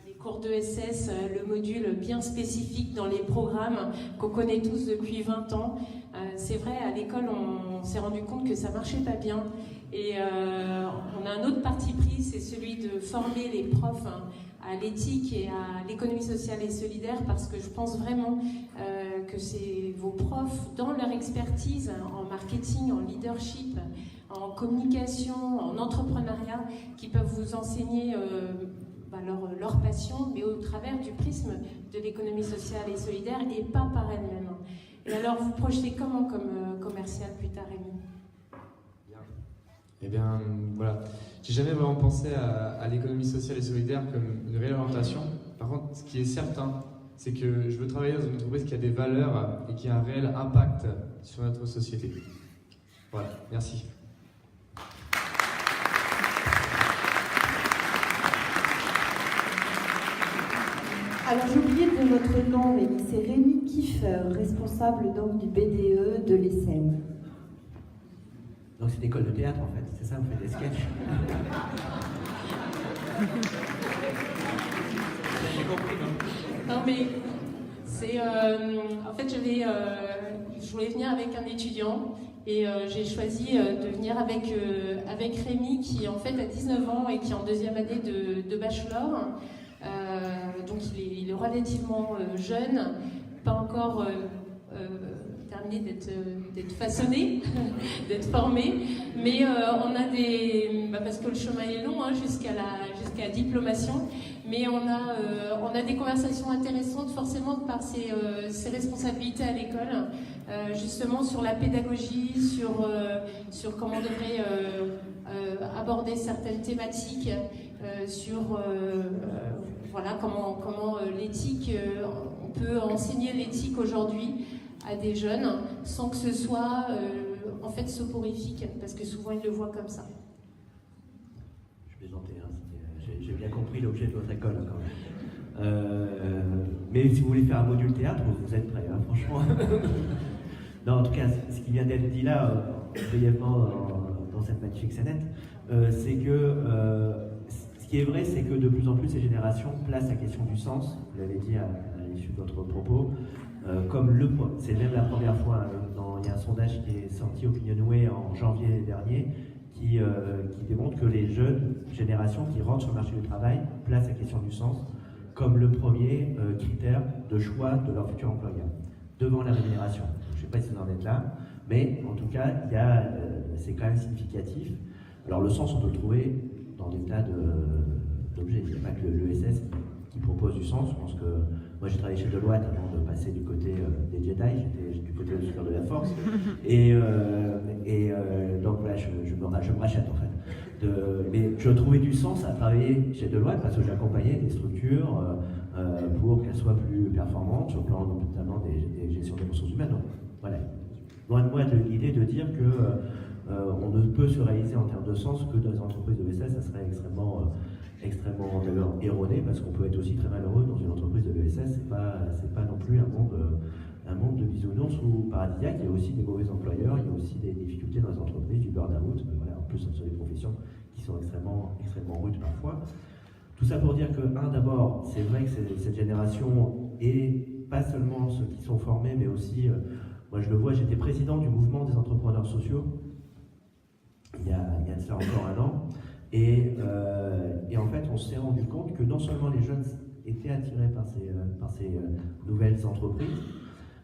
Les cours de SS, le module bien spécifique dans les programmes qu'on connaît tous depuis 20 ans. C'est vrai, à l'école, on s'est rendu compte que ça marchait pas bien. Et on a un autre parti pris, c'est celui de former les profs à l'éthique et à l'économie sociale et solidaire, parce que je pense vraiment que c'est vos profs, dans leur expertise en marketing, en leadership, en communication, en entrepreneuriat, qui peuvent vous enseigner leur passion, mais au travers du prisme de l'économie sociale et solidaire, et pas par elle-même. Et alors, vous projetez comment comme commercial plus tard, Rémi ? Eh bien, voilà. J'ai jamais vraiment pensé à l'économie sociale et solidaire comme une réelle orientation. Par contre, ce qui est certain, c'est que je veux travailler dans une entreprise qui a des valeurs et qui a un réel impact sur notre société. Voilà, merci. Alors j'ai oublié de votre nom, mais c'est Rémi Kiefer, responsable donc du BDE de l'ESSEM. Donc c'est une école de théâtre en fait, c'est ça, vous faites des sketchs. J'ai compris, non ? Non mais c'est en fait je voulais venir avec un étudiant et j'ai choisi de venir avec Rémi qui en fait a 19 ans et qui est en deuxième année de bachelor. Donc il est relativement jeune, pas encore terminé d'être façonné, d'être formé, mais on a parce que le chemin est long jusqu'à la diplomation, mais on a des conversations intéressantes forcément par ses responsabilités à l'école, justement sur la pédagogie, sur comment on devrait aborder certaines thématiques, sur voilà comment l'éthique, on peut enseigner l'éthique aujourd'hui à des jeunes sans que ce soit en fait soporifique, parce que souvent ils le voient comme ça. Je plaisantais, j'ai bien compris l'objet de votre école quand même. Mais si vous voulez faire un module théâtre, vous êtes prêts, franchement. Non, en tout cas, ce qui vient d'être dit là, brièvement dans cette magnifique scénette, c'est que ce qui est vrai, c'est que de plus en plus ces générations placent la question du sens, vous l'avez dit à l'issue de votre propos, comme le point. C'est même la première fois, il y a un sondage qui est sorti Opinionway en janvier dernier, qui démontre que les jeunes générations qui rentrent sur le marché du travail placent la question du sens comme le premier critère de choix de leur futur employeur, devant la rémunération. Je ne sais pas si vous en êtes là, mais en tout cas, c'est quand même significatif. Alors le sens, on peut le trouver dans des tas d'objets. Il n'y a pas que l'ESS qui propose du sens. Je pense que moi j'ai travaillé chez Deloitte avant de passer du côté des Jedi, j'étais du côté obscur de la Force. Et donc voilà, je me rachète en fait. Mais je trouvais du sens à travailler chez Deloitte parce que j'accompagnais des structures pour qu'elles soient plus performantes sur le plan notamment des gestions des ressources humaines. Donc voilà, loin de moi de l'idée de dire que on ne peut se réaliser en termes de sens que dans les entreprises de l'ESS, ça serait extrêmement d'ailleurs erroné, parce qu'on peut être aussi très malheureux dans une entreprise de l'ESS. C'est pas non plus un monde de bisounours ou paradisiaque. Il y a aussi des mauvais employeurs, il y a aussi des difficultés dans les entreprises, du burn-out, voilà, en plus sur des professions qui sont extrêmement rudes parfois. Tout ça pour dire que, d'abord, c'est vrai que cette génération, et pas seulement ceux qui sont formés, mais aussi, moi je le vois, j'étais président du mouvement des entrepreneurs sociaux, il y a de ça encore un an, et en fait on s'est rendu compte que non seulement les jeunes étaient attirés par ces nouvelles entreprises,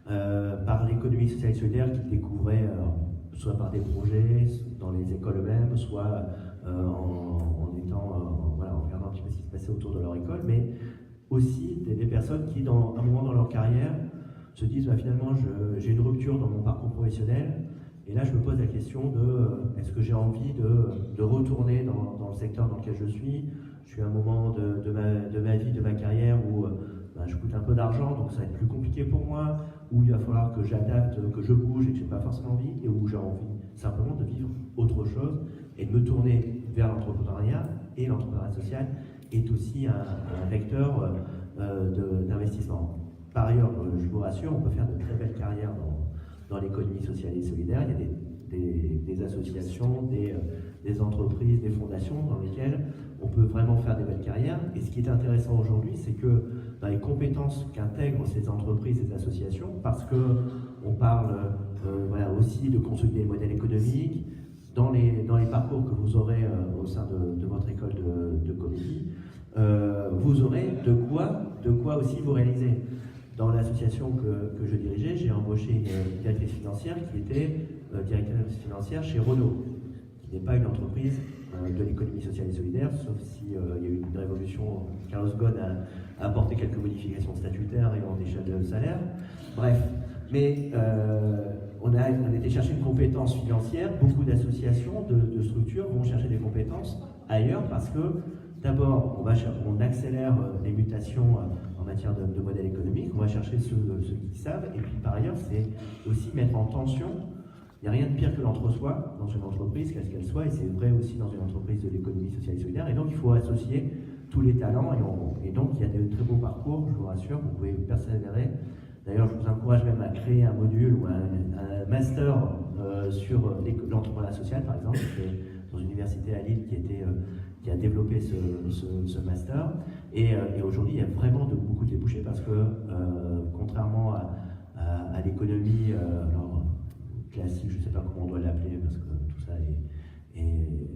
par l'économie sociale et solidaire qu'ils découvraient soit par des projets dans les écoles eux-mêmes, soit en regardant un petit peu ce qui se passait autour de leur école, mais aussi des personnes qui, dans un moment dans leur carrière, se disent finalement j'ai une rupture dans mon parcours professionnel, et là je me pose la question de est-ce que j'ai envie de retourner dans le secteur dans lequel je suis à un moment de ma vie, de ma carrière où je coûte un peu d'argent, donc ça va être plus compliqué pour moi, où il va falloir que j'adapte, que je bouge et que j'ai pas forcément envie, et où j'ai envie simplement de vivre autre chose et de me tourner vers l'entrepreneuriat. Et l'entrepreneuriat social est aussi un vecteur d'investissement. par ailleurs, je vous rassure, on peut faire de très belles carrières dans l'économie sociale et solidaire. Il y a des associations, des entreprises, des fondations dans lesquelles on peut vraiment faire des belles carrières. Et ce qui est intéressant aujourd'hui, c'est que dans les compétences qu'intègrent ces entreprises, ces associations, parce qu'on parle aussi de consolider les modèles économiques, dans les parcours que vous aurez au sein de votre école de comédie, vous aurez de quoi aussi vous réaliser. Dans l'association que je dirigeais, j'ai embauché une directrice financière qui était directrice financière chez Renault, qui n'est pas une entreprise de l'économie sociale et solidaire, sauf s'il y a eu une révolution. Carlos Ghosn a apporté quelques modifications statutaires et en échelle de salaire. Bref, mais on a été chercher une compétence financière. Beaucoup d'associations, de structures vont chercher des compétences ailleurs parce que d'abord, on accélère les mutations en matière de modèle économique, on va chercher ceux qui savent, et puis par ailleurs, c'est aussi mettre en tension. Il n'y a rien de pire que l'entre-soi dans une entreprise, quelle qu'elle soit, et c'est vrai aussi dans une entreprise de l'économie sociale et solidaire, et donc il faut associer tous les talents, et donc il y a de très beaux parcours, je vous rassure, vous pouvez persévérer. D'ailleurs, je vous encourage même à créer un module ou un master sur l'entrepreneuriat social, par exemple. C'est dans une université à Lille qui a développé ce master. Et aujourd'hui, il y a vraiment beaucoup de débouchés parce que, contrairement à l'économie classique, je ne sais pas comment on doit l'appeler, parce que tout ça est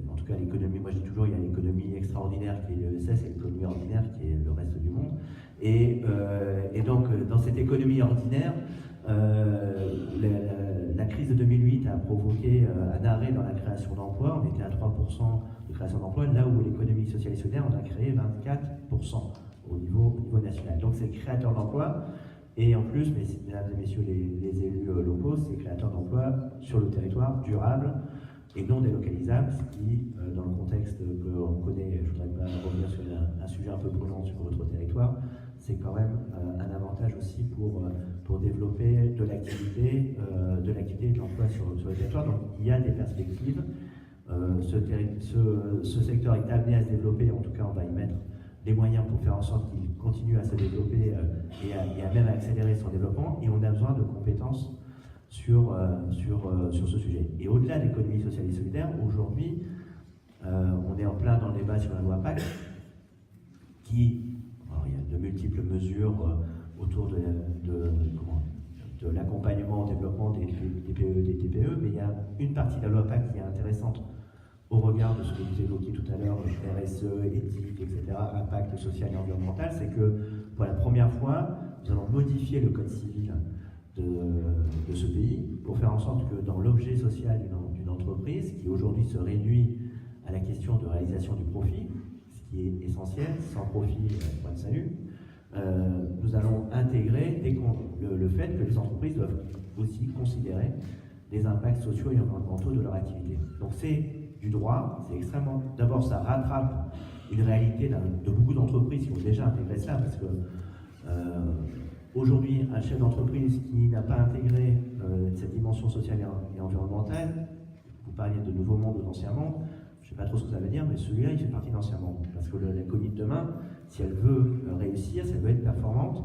en tout cas l'économie, moi je dis toujours, il y a l'économie extraordinaire qui est l'ESS et l'économie ordinaire qui est le reste du monde. Et donc, dans cette économie ordinaire, la crise de 2008 a provoqué un arrêt dans la création d'emplois. On était à 3% de création d'emplois, là où l'économie sociale et solidaire, on a créé 24% au niveau national. Donc, c'est créateur d'emplois. Et en plus, mesdames et messieurs les élus locaux, c'est créateur d'emplois sur le territoire durable et non délocalisable, ce qui, dans le contexte qu'on connaît, je ne voudrais pas revenir sur un sujet un peu brûlant sur votre territoire, c'est quand même un avantage aussi pour développer de l'activité et de l'emploi sur le territoire. Donc il y a des perspectives. Ce secteur est amené à se développer, en tout cas on va y mettre les moyens pour faire en sorte qu'il continue à se développer et à même accélérer son développement, et on a besoin de compétences sur ce sujet. Et au-delà de l'économie sociale et solidaire, aujourd'hui, on est en plein dans le débat sur la loi PAC, alors, il y a de multiples mesures autour de l'accompagnement au développement des PE, des TPE, mais il y a une partie de la loi PAC qui est intéressante au regard de ce que vous évoquiez tout à l'heure, RSE, éthique, etc., impact social et environnemental, c'est que pour la première fois, nous allons modifier le code civil de ce pays pour faire en sorte que dans l'objet social d'une entreprise, qui aujourd'hui se réduit à la question de réalisation du profit, ce qui est essentiel, sans profit, point de salut, nous allons intégrer le fait que les entreprises doivent aussi considérer les impacts sociaux et environnementaux de leur activité. Donc c'est du droit, c'est extrêmement... D'abord, ça rattrape une réalité de beaucoup d'entreprises qui ont déjà intégré ça, parce que aujourd'hui, un chef d'entreprise qui n'a pas intégré cette dimension sociale et environnementale, vous parliez de nouveau monde ou d'ancien monde, je ne sais pas trop ce que ça veut dire, mais celui-là, il fait partie d'ancien monde. Parce que la commis de demain, si elle veut réussir, si elle veut être performante,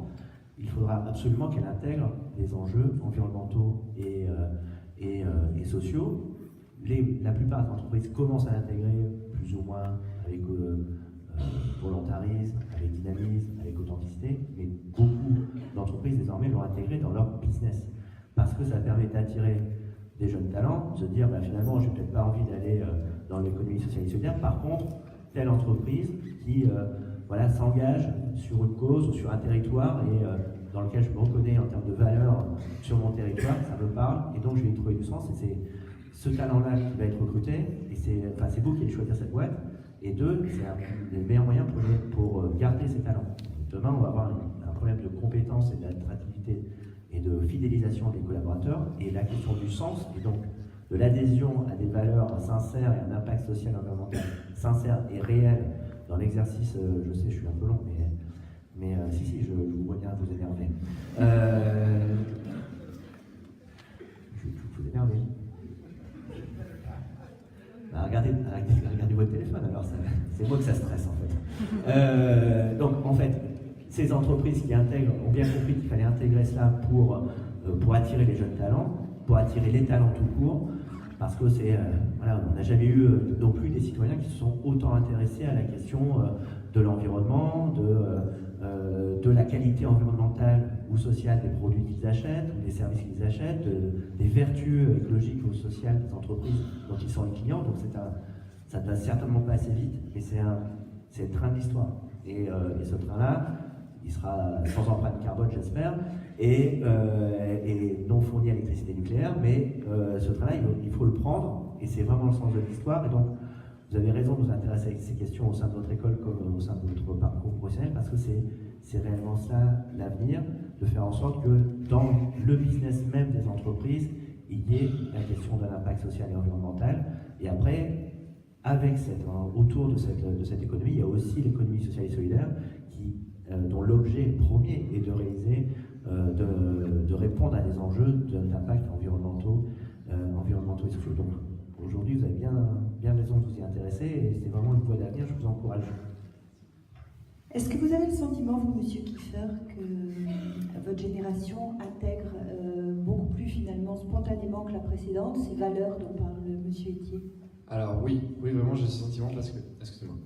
il faudra absolument qu'elle intègre des enjeux environnementaux et sociaux. La plupart des entreprises commencent à l'intégrer plus ou moins avec volontarisme, avec dynamisme, avec authenticité, mais beaucoup d'entreprises désormais l'ont intégré dans leur business parce que ça permet d'attirer des jeunes talents, de se dire finalement j'ai peut-être pas envie d'aller dans l'économie sociale et solidaire, par contre telle entreprise qui s'engage sur une cause ou sur un territoire et dans lequel je me reconnais en termes de valeur sur mon territoire, ça me parle et donc je vais y trouver du sens, et c'est ce talent-là qui va être recruté, et c'est vous qui allez choisir cette boîte, et deux, c'est un des meilleurs moyens pour garder ces talents. Demain, on va avoir un problème de compétence et d'attractivité et de fidélisation des collaborateurs, et la question du sens, et donc de l'adhésion à des valeurs sincères et un impact social et environnemental sincère et réel dans l'exercice, je sais, je suis un peu long, mais si, je vous vois bien vous énerver. Je vous énerver. Regardez votre téléphone, alors c'est moi que ça stresse en fait. Donc en fait, ces entreprises qui intègrent ont bien compris qu'il fallait intégrer cela pour attirer les jeunes talents, pour attirer les talents tout court, parce que voilà, on n'a jamais eu non plus des citoyens qui se sont autant intéressés à la question de l'environnement, de la qualité environnementale ou sociale des produits qu'ils achètent, ou des services qu'ils achètent, des vertus écologiques ou sociales des entreprises dont ils sont les clients. Donc ça ne va certainement pas assez vite, mais c'est le train de l'histoire. Et ce train-là, il sera sans empreinte carbone, j'espère, et non fourni à l'électricité nucléaire, mais ce train-là, il faut le prendre, et c'est vraiment le sens de l'histoire. Et donc, vous avez raison de vous intéresser à ces questions au sein de votre école comme au sein de votre parcours professionnel, parce que c'est réellement ça l'avenir, de faire en sorte que dans le business même des entreprises, il y ait la question de l'impact social et environnemental. Et après, autour de cette économie, il y a aussi l'économie sociale et solidaire, dont l'objet premier est de réaliser, de répondre à des enjeux d'impact environnementaux et sociaux. Donc aujourd'hui, vous avez bien raison de vous y intéresser, et c'est vraiment une voie d'avenir, je vous encourage. Est-ce que vous avez le sentiment, vous, Monsieur Kiefer, que votre génération intègre beaucoup plus finalement spontanément que la précédente ces valeurs dont parle Monsieur Etier? Alors oui, vraiment j'ai ce sentiment parce que, excusez-moi,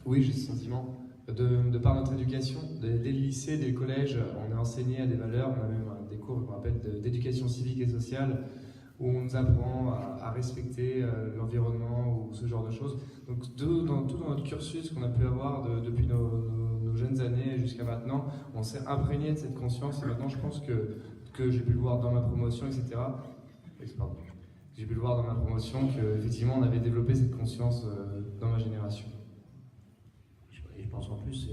oui j'ai ce sentiment de par notre éducation, dès le lycée, dès le collège, on est enseigné à des valeurs, on a même des cours qu'on appelle d'éducation civique et sociale, où on nous apprend à respecter l'environnement ou ce genre de choses. Donc dans notre cursus qu'on a pu avoir depuis nos jeunes années jusqu'à maintenant, on s'est imprégné de cette conscience, et maintenant je pense que j'ai pu le voir dans ma promotion, etc. Pardon. J'ai pu le voir dans ma promotion qu'effectivement on avait développé cette conscience dans ma génération. Et je pense en plus,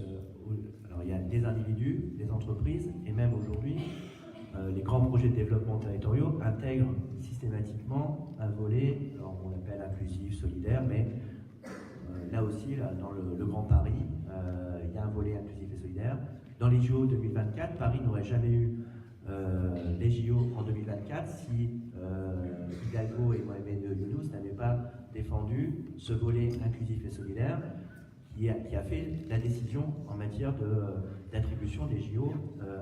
alors il y a des individus, des entreprises, et même aujourd'hui, les grands projets de développement territoriaux intègrent systématiquement un volet, alors on l'appelle inclusif, solidaire, mais là aussi, dans le Grand Paris, il y a un volet inclusif et solidaire. Dans les JO 2024, Paris n'aurait jamais eu les JO en 2024 si Hidalgo et Mohamed Younous n'avaient pas défendu ce volet inclusif et solidaire qui a fait la décision en matière d'attribution des JO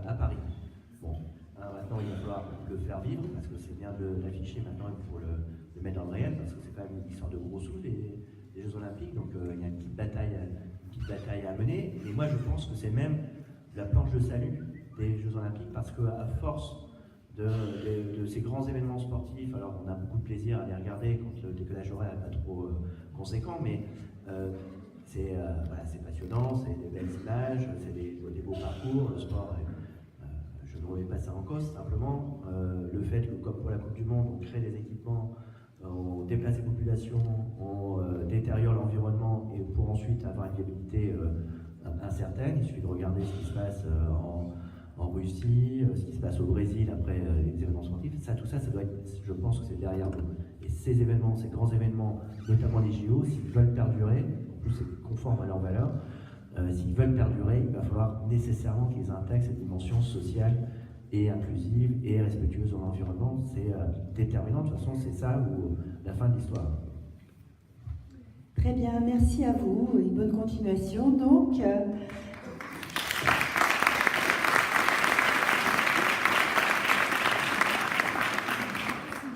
à Paris. Bon, maintenant il va falloir le faire vivre, parce que c'est bien de l'afficher, maintenant il faut le mettre dans le réel, parce que c'est quand même une histoire de gros sous, les Jeux Olympiques, donc il y a une petite bataille à mener. Et moi je pense que c'est même la planche de salut des Jeux Olympiques, parce qu'à force de ces grands événements sportifs, alors on a beaucoup de plaisir à les regarder quand le décalage horaire n'est pas trop conséquent, mais c'est passionnant, c'est des belles images, c'est des beaux parcours, le sport, je ne remets pas ça en cause, simplement le fait que, comme pour la Coupe du Monde, on crée des équipements, on déplace les populations, on détériore l'environnement, et pour ensuite avoir une viabilité incertaine, il suffit de regarder ce qui se passe en Russie, ce qui se passe au Brésil après les événements sportifs. Tout ça doit être, je pense que c'est derrière nous. Et ces événements, ces grands événements, notamment les JO, s'ils veulent perdurer, en plus c'est conforme à leurs valeurs, s'ils veulent perdurer, il va falloir nécessairement qu'ils intègrent cette dimension sociale et inclusive et respectueuse de l'environnement. C'est déterminant, de toute façon c'est ça ou la fin de l'histoire. Très bien, merci à vous et bonne continuation. Donc,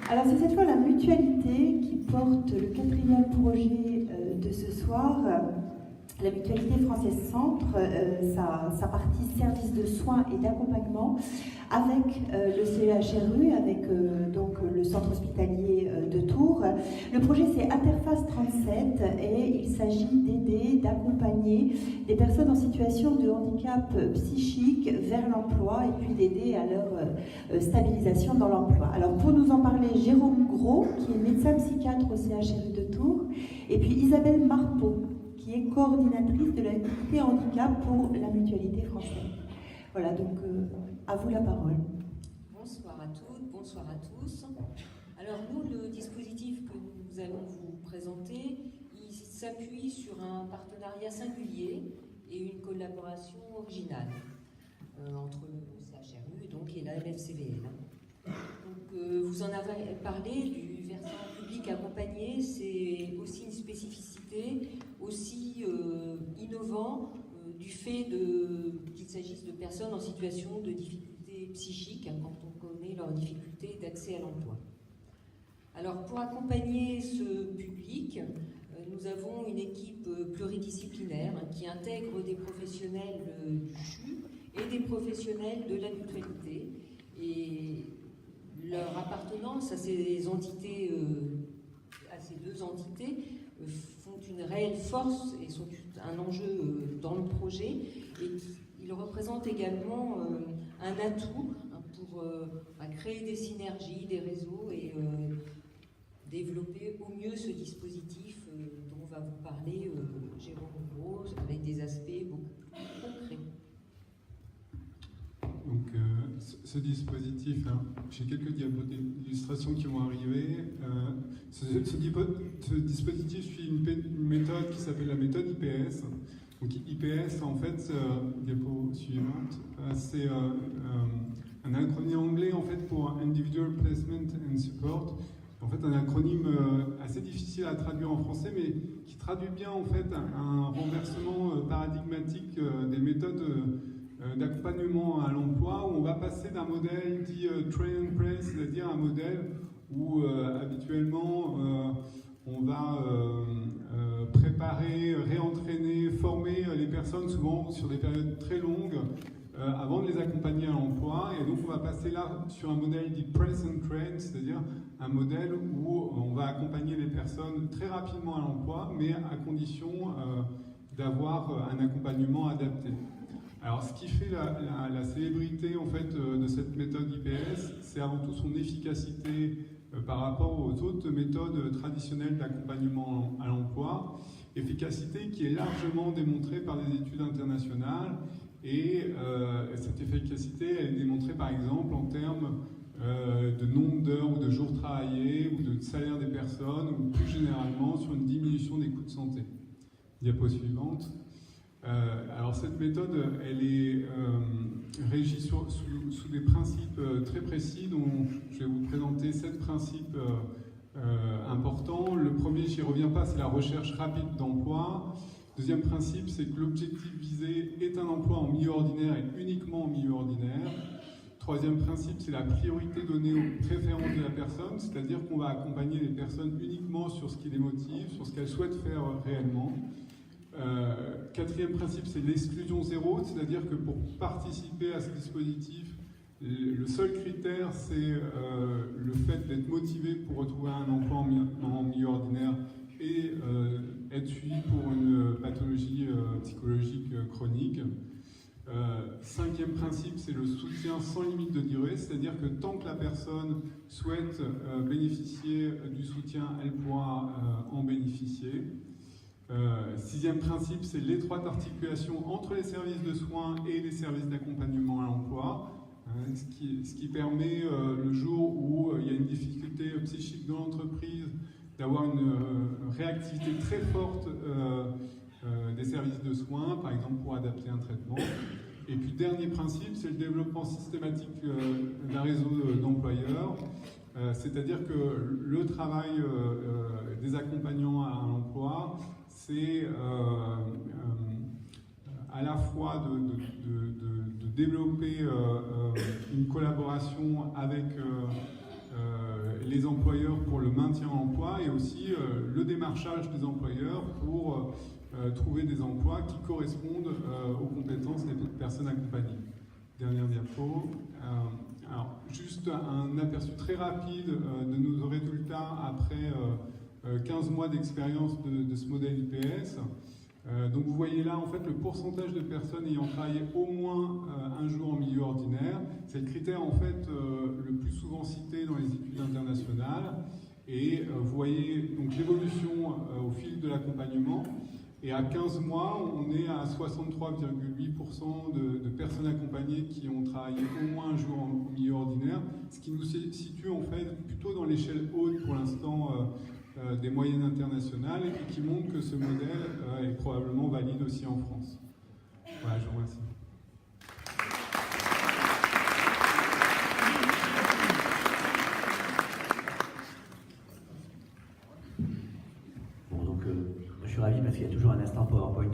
alors c'est cette fois la mutualité qui porte le 4e projet de ce soir. La mutualité Française Centre, sa partie service de soins et d'accompagnement avec le CEHRU, avec donc le centre hospitalier de Tours. Le projet c'est Interface 37 et il s'agit d'aider, d'accompagner des personnes en situation de handicap psychique vers l'emploi et puis d'aider à leur stabilisation dans l'emploi. Alors pour nous en parler, Jérôme Gros, qui est médecin psychiatre au CHRU de Tours, et puis Isabelle Marpeau, qui est coordinatrice de l'activité handicap pour la mutualité française. Voilà, donc à vous la parole. Bonsoir à toutes, bonsoir à tous. Alors nous, le dispositif que nous allons vous présenter, il s'appuie sur un partenariat singulier et une collaboration originale entre le CHRU et la MFCVL. Donc vous en avez parlé du versant public accompagné, c'est aussi une spécificité, aussi innovant du fait qu'il qu'il s'agisse de personnes en situation de difficulté psychique, quand on connaît leurs difficultés d'accès à l'emploi. Alors, pour accompagner ce public, nous avons une équipe pluridisciplinaire qui intègre des professionnels du CHU et des professionnels de la mutualité. Et leur appartenance à ces entités, à ces deux entités, font une réelle force et sont un enjeu dans le projet. Et ils représentent également un atout pour créer des synergies, des réseaux et développer au mieux ce dispositif dont va vous parler Jérôme Gros, avec des aspects beaucoup plus concrets. Donc, ce dispositif, hein, j'ai quelques diapos d'illustrations qui vont arriver. Ce dispositif suit une méthode qui s'appelle la méthode IPS. Donc, IPS, en fait, diapo suivante, c'est un acronyme anglais en fait pour Individual Placement and Support. En fait, un acronyme assez difficile à traduire en français, mais qui traduit bien en fait un renversement paradigmatique des méthodes d'accompagnement à l'emploi, où on va passer d'un modèle dit train and place, c'est-à-dire un modèle où habituellement on va préparer, réentraîner, former les personnes souvent sur des périodes très longues avant de les accompagner à l'emploi. Et donc on va passer là sur un modèle dit press and train, c'est-à-dire un modèle où on va accompagner les personnes très rapidement à l'emploi, mais à condition d'avoir un accompagnement adapté. Alors, ce qui fait la célébrité en fait de cette méthode IPS, c'est avant tout son efficacité par rapport aux autres méthodes traditionnelles d'accompagnement à l'emploi. Efficacité qui est largement démontrée par des études internationales. Et cette efficacité, elle est démontrée par exemple en termes de nombre d'heures ou de jours travaillés ou de salaire des personnes, ou plus généralement sur une diminution des coûts de santé. Diapo suivante. Alors cette méthode, elle est régie sous des principes très précis, dont je vais vous présenter 7 principes importants. Le premier, j'y reviens pas, c'est la recherche rapide d'emploi. Deuxième principe, c'est que l'objectif visé est un emploi en milieu ordinaire et uniquement en milieu ordinaire. Troisième principe, c'est la priorité donnée aux préférences de la personne, c'est-à-dire qu'on va accompagner les personnes uniquement sur ce qui les motive, sur ce qu'elles souhaitent faire réellement. Quatrième principe, c'est l'exclusion zéro, c'est-à-dire que pour participer à ce dispositif, le seul critère, c'est le fait d'être motivé pour retrouver un emploi en milieu ordinaire et être suivi pour une pathologie psychologique chronique. Cinquième principe, c'est le soutien sans limite de durée, c'est-à-dire que tant que la personne souhaite bénéficier du soutien, elle pourra en bénéficier. Sixième principe, c'est l'étroite articulation entre les services de soins et les services d'accompagnement à l'emploi, ce qui permet, le jour où il y a une difficulté psychique dans l'entreprise, d'avoir une réactivité très forte des services de soins, par exemple pour adapter un traitement. Et puis dernier principe, c'est le développement systématique d'un réseau d'employeurs, c'est-à-dire que le travail des accompagnants à l'emploi, c'est à la fois de développer une collaboration avec les employeurs pour le maintien en emploi et aussi le démarchage des employeurs pour trouver des emplois qui correspondent aux compétences des personnes accompagnées. Dernière diapo. Alors, juste un aperçu très rapide de nos résultats après 15 mois d'expérience de ce modèle IPS. Donc vous voyez là en fait le pourcentage de personnes ayant travaillé au moins un jour en milieu ordinaire. C'est le critère en fait le plus souvent cité dans les études internationales. Et vous voyez donc l'évolution au fil de l'accompagnement. Et à 15 mois, on est à 63,8% de personnes accompagnées qui ont travaillé au moins un jour en milieu ordinaire, ce qui nous situe en fait plutôt dans l'échelle haute pour l'instant des moyennes internationales et qui montre que ce modèle est probablement valide aussi en France. Voilà, je vous remercie. Bon, donc, je suis ravi parce qu'il y a toujours un instant PowerPoint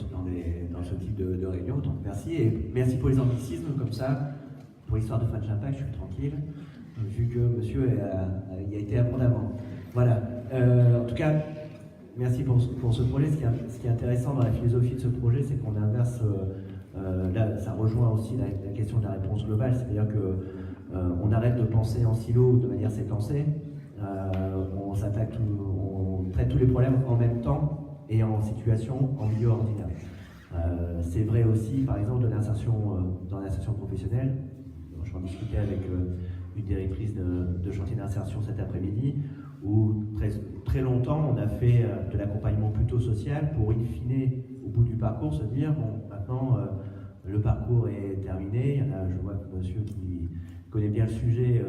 dans ce type de réunion, donc merci. Et merci pour les anglicismes, comme ça, pour l'histoire de French Impact, je suis tranquille, vu que monsieur y a été abondamment. Voilà. En tout cas, merci pour ce projet. Ce qui est intéressant dans la philosophie de ce projet, c'est qu'on inverse, là, ça rejoint aussi la question de la réponse globale, c'est-à-dire qu'on arrête de penser en silo ou de manière séquencée, on traite tous les problèmes en même temps et en situation, en milieu ordinaire. C'est vrai aussi, par exemple, dans l'insertion professionnelle. Je vais en discuter avec une directrice de chantier d'insertion cet après-midi, où très longtemps on a fait de l'accompagnement plutôt social pour, in fine, au bout du parcours, se dire bon, maintenant le parcours est terminé. Il y en a, je vois que monsieur qui connaît bien le sujet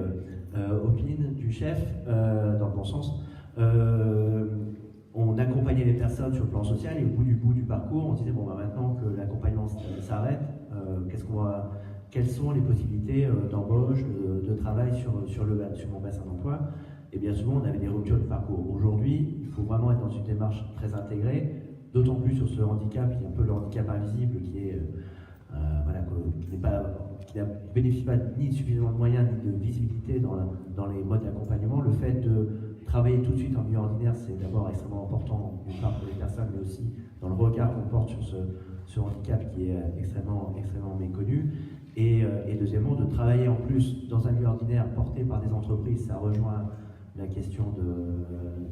opine du chef dans le bon sens. On accompagnait les personnes sur le plan social et au bout du parcours, on se disait bon, bah, maintenant que l'accompagnement s'arrête, quelles sont les possibilités d'embauche, de travail sur mon bassin d'emploi? Et bien souvent, on avait des ruptures de parcours. Aujourd'hui, il faut vraiment être dans une démarche très intégrée, d'autant plus sur ce handicap, qui est un peu le handicap invisible, qui ne bénéficie pas ni suffisamment de moyens, ni de visibilité dans les modes d'accompagnement. Le fait de travailler tout de suite en milieu ordinaire, c'est d'abord extrêmement important, d'une part pour les personnes, mais aussi dans le regard qu'on porte sur ce handicap qui est extrêmement méconnu. Et deuxièmement, de travailler en plus dans un milieu ordinaire porté par des entreprises, ça rejoint la question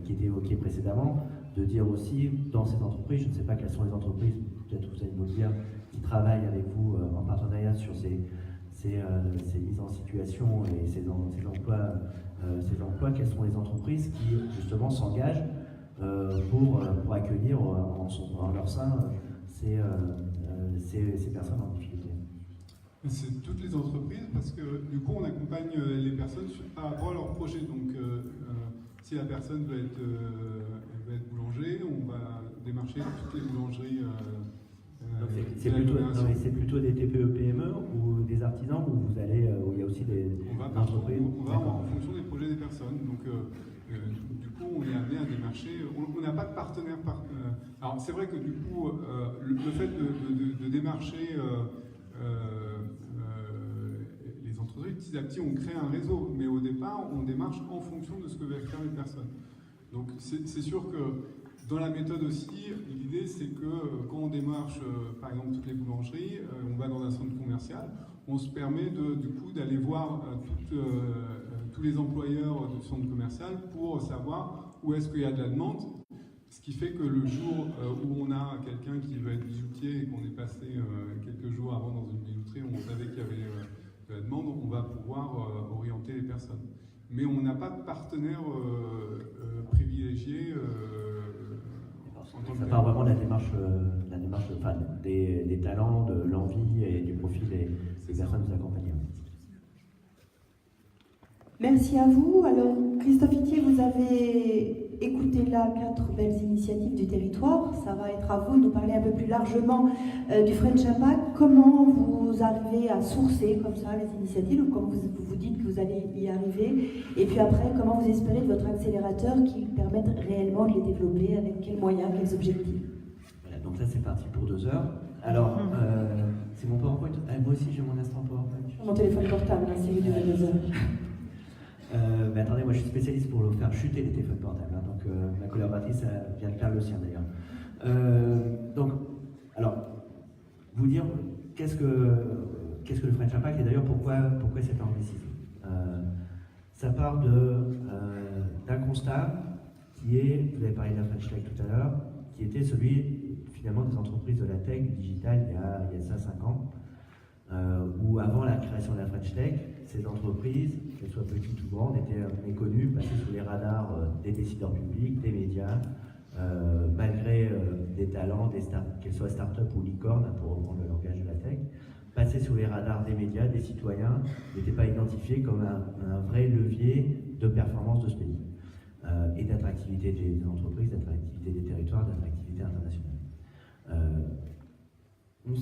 qui était évoquée précédemment, de dire aussi, dans ces entreprises, je ne sais pas quelles sont les entreprises, peut-être vous allez nous le dire, qui travaillent avec vous en partenariat sur ces mises en situation et ces emplois, quelles sont les entreprises qui justement s'engagent pour accueillir en leur sein ces personnes en difficulté. C'est toutes les entreprises parce que du coup on accompagne les personnes par rapport à leur projet. Donc si la personne veut être boulanger, on va démarcher toutes les boulangeries. C'est plutôt des TPE-PME ou des artisans où vous allez, où il y a aussi des entreprises. On va en fonction des projets des personnes. Donc du coup on est amené à démarcher. On n'a pas de partenaire. Alors c'est vrai que du coup le fait de démarcher les entreprises, petit à petit on crée un réseau, mais au départ on démarche en fonction de ce que veulent faire les personnes. Donc c'est sûr que dans la méthode aussi, l'idée c'est que quand on démarche par exemple toutes les boulangeries, on va dans un centre commercial, on se permet du coup d'aller voir tous les employeurs du centre commercial pour savoir où est-ce qu'il y a de la demande. Ce qui fait que le jour où on a quelqu'un qui veut être bijoutier et qu'on est passé quelques jours avant dans une bijouterie où on savait qu'il y avait de la demande, on va pouvoir orienter les personnes. Mais on n'a pas de partenaire privilégié. Ça part vraiment de la démarche enfin, des talents, de l'envie et du profil des personnes que vous accompagnez. Merci à vous. Alors, Christophe Itier, vous avez écouté là 4 belles initiatives du territoire. Ça va être à vous de nous parler un peu plus largement du French Impact. Comment vous arrivez à sourcer comme ça les initiatives, ou comment vous dites que vous allez y arriver? Et puis après, comment vous espérez de votre accélérateur qui permette réellement de les développer, avec quels moyens, quels objectifs? Voilà, donc ça c'est parti pour 2 heures. Alors, c'est mon PowerPoint. Moi aussi j'ai mon instant PowerPoint. Mon téléphone portable, hein, c'est lui durer 2 heures. Mais attendez, moi je suis spécialiste pour faire chuter les téléphones portables, hein, donc ma collaboratrice vient de faire le sien d'ailleurs. Donc, alors, vous dire qu'est-ce que le French Impact et d'ailleurs pourquoi cet anglicisme. Ça part d'un constat qui est, vous avez parlé de la French Tech tout à l'heure, qui était celui finalement des entreprises de la tech, du digital, il y a ça 5 ans, où avant la création de la French Tech, ces entreprises, qu'elles soient petites ou grandes, étaient méconnues, passées sous les radars des décideurs publics, des médias, malgré des talents, qu'elles soient start-up ou licorne, pour reprendre le langage de la tech, passées sous les radars des médias, des citoyens, n'étaient pas identifiées comme un vrai levier de performance de ce pays, et d'attractivité des entreprises, d'attractivité des territoires, d'attractivité internationale. On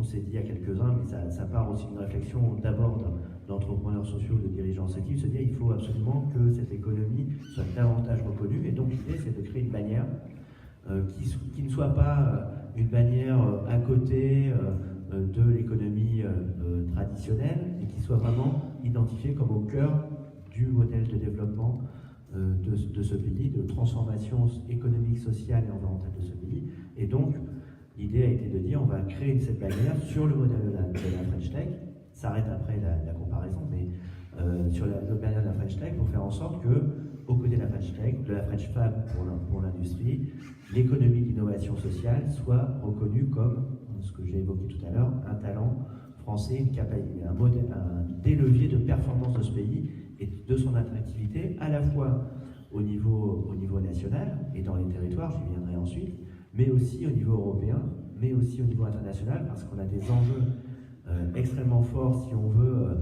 s'est dit à quelques-uns, mais ça part aussi d'une réflexion d'abord d'entrepreneurs sociaux, de dirigeants associatifs, se dire qu'il faut absolument que cette économie soit davantage reconnue. Et donc l'idée, c'est de créer une bannière qui ne soit pas une manière à côté de l'économie traditionnelle, et qui soit vraiment identifié comme au cœur du modèle de développement de ce pays, de transformation économique, sociale et environnementale de ce pays. Et donc, l'idée a été de dire on va créer cette bannière sur le modèle de la French Tech, ça arrête après la comparaison, mais sur le bannière de la French Tech pour faire en sorte que, aux côtés de la French Tech, de la French Fab pour l'industrie, l'économie d'innovation sociale soit reconnue comme, ce que j'ai évoqué tout à l'heure, un talent français, des leviers de performance de ce pays et de son attractivité, à la fois au niveau national et dans les territoires, j'y viendrai ensuite, mais aussi au niveau européen, mais aussi au niveau international, parce qu'on a des enjeux extrêmement forts si on veut.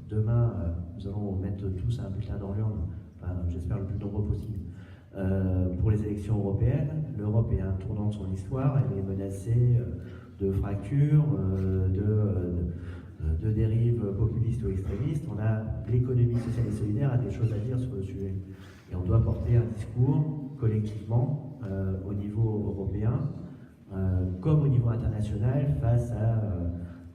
Demain, nous allons mettre tous un bulletin dans l'urne, j'espère le plus nombreux possible, pour les élections européennes. L'Europe est à un tournant de son histoire, elle est menacée de fractures, de dérives populistes ou extrémistes. On a l'économie sociale et solidaire a des choses à dire sur le sujet. Et on doit porter un discours collectivement au niveau européen, comme au niveau international, face à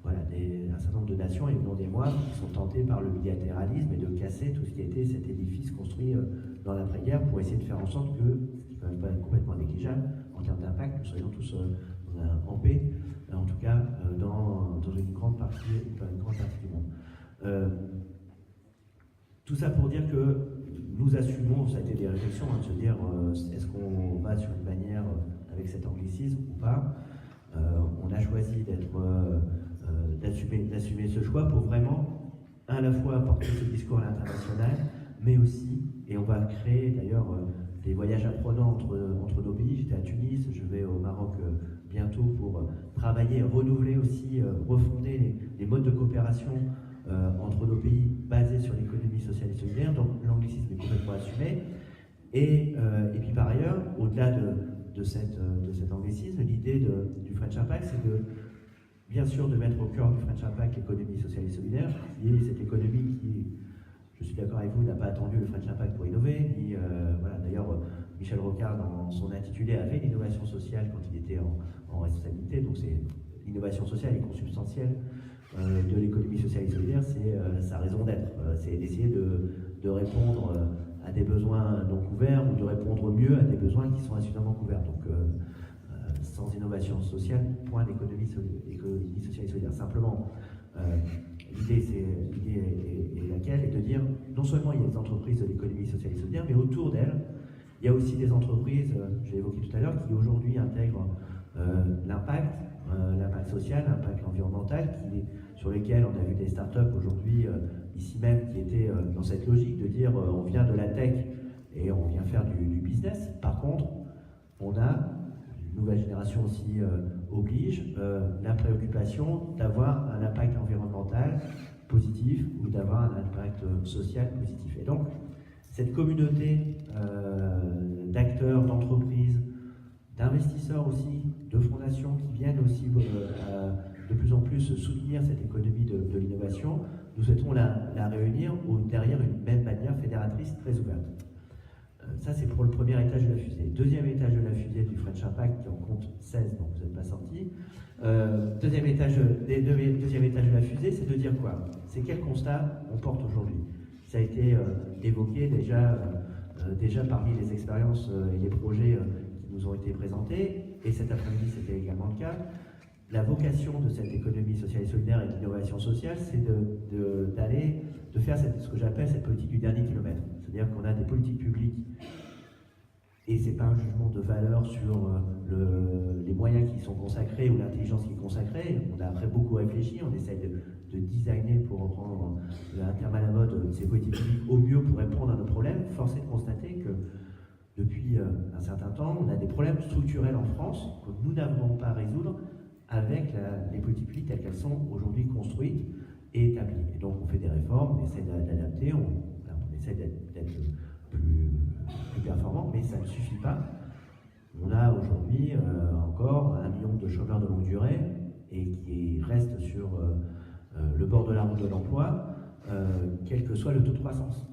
un certain nombre de nations, et non des moindres, qui sont tentées par le bilatéralisme et de casser tout ce qui a été cet édifice construit dans l'après-guerre pour essayer de faire en sorte que, ce qui ne peut pas être complètement négligeable en termes d'impact, nous soyons tous en paix, en tout cas dans une grande partie du monde. Tout ça pour dire que nous assumons, ça a été des réflexions, de se dire est-ce qu'on va sur une bannière avec cet anglicisme ou pas. On a choisi d'assumer ce choix pour vraiment à la fois apporter ce discours à l'international, mais aussi, et on va créer d'ailleurs des voyages apprenants entre nos pays. J'étais à Tunis, je vais au Maroc bientôt pour travailler, renouveler aussi, refonder les modes de coopération entre nos pays basés sur l'économie sociale et solidaire. Donc l'anglicisme est complètement assumé. Et puis par ailleurs, au-delà de cet anglicisme, l'idée du French Impact, c'est bien sûr de mettre au cœur du French Impact l'économie sociale et solidaire, qui est cette économie qui, je suis d'accord avec vous, n'a pas attendu le French Impact pour innover. D'ailleurs, Michel Rocard, dans son intitulé, avait l'innovation sociale quand il était en responsabilité. Donc c'est l'innovation sociale et consubstantielle de l'économie sociale et solidaire, c'est sa raison d'être. C'est d'essayer de répondre à des besoins non couverts ou de répondre mieux à des besoins qui sont insuffisamment couverts. Donc sans innovation sociale, point d'économie sociale et solidaire. Simplement, l'idée est laquelle? Est de dire, non seulement il y a des entreprises de l'économie sociale et solidaire, mais autour d'elles, il y a aussi des entreprises, je l'ai évoqué tout à l'heure, qui aujourd'hui intègrent l'impact social, l'impact environnemental, sur lesquels on a vu des startups aujourd'hui, ici même, qui étaient dans cette logique de dire on vient de la tech et on vient faire du business. Par contre, on a, une nouvelle génération aussi oblige, la préoccupation d'avoir un impact environnemental positif ou d'avoir un impact social positif. Et donc, cette communauté d'acteurs, d'entreprises, d'investisseurs aussi, de fondations qui viennent aussi de plus en plus soutenir cette économie de l'innovation, nous souhaitons la réunir derrière une même bannière fédératrice très ouverte. Ça, c'est pour le premier étage de la fusée. Deuxième étage de la fusée du French Impact, qui en compte 16, donc vous n'êtes pas sortis. Deuxième étage de la fusée, c'est de dire quoi? C'est quel constat on porte aujourd'hui? Ça a été évoqué déjà parmi les expériences et les projets qui nous ont été présentés, et cet après-midi c'était également le cas. La vocation de cette économie sociale et solidaire et d'innovation sociale, c'est de faire ce que j'appelle cette politique du dernier kilomètre. C'est-à-dire qu'on a des politiques publiques, et c'est pas un jugement de valeur sur les moyens qui sont consacrés ou l'intelligence qui est consacrée. On a après beaucoup réfléchi, on essaye de designer, pour reprendre un terme à la mode, ces politiques publiques au mieux pour répondre à nos problèmes. Force est de constater que depuis un certain temps, on a des problèmes structurels en France que nous n'avons pas à résoudre avec les politiques publiques telles qu'elles sont aujourd'hui construites et établies. Et donc on fait des réformes, on essaie d'adapter, on essaie d'être plus performant, mais ça ne suffit pas. On a aujourd'hui encore 1 million de chômeurs de longue durée et qui restent sur le bord de la route de l'emploi, quel que soit le taux de croissance.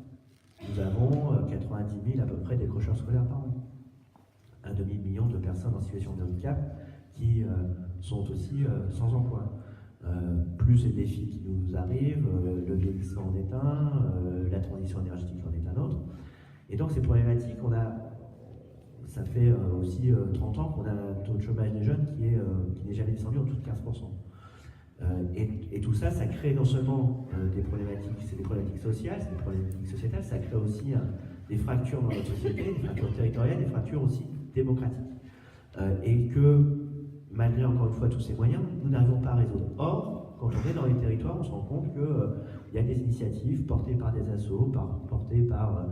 Nous avons 90 000 à peu près décrocheurs scolaires par an. 1 demi-million de personnes personnes en situation de handicap qui sont aussi sans emploi. Plus les défis qui nous arrivent, le vieillissement en est un, la transition énergétique en est un autre. Et donc ces problématiques, ça fait aussi 30 ans qu'on a un taux de chômage des jeunes qui n'est jamais descendu en dessous de 15%. Et tout ça, ça crée non seulement des problématiques, c'est des problématiques sociales, c'est des problématiques sociétales, ça crée aussi des fractures dans notre société, des fractures territoriales, des fractures aussi démocratiques. Et que, malgré encore une fois tous ces moyens, nous n'arrivons pas à résoudre. Or, quand on est dans les territoires, on se rend compte qu'il y a des initiatives portées par des assos, portées par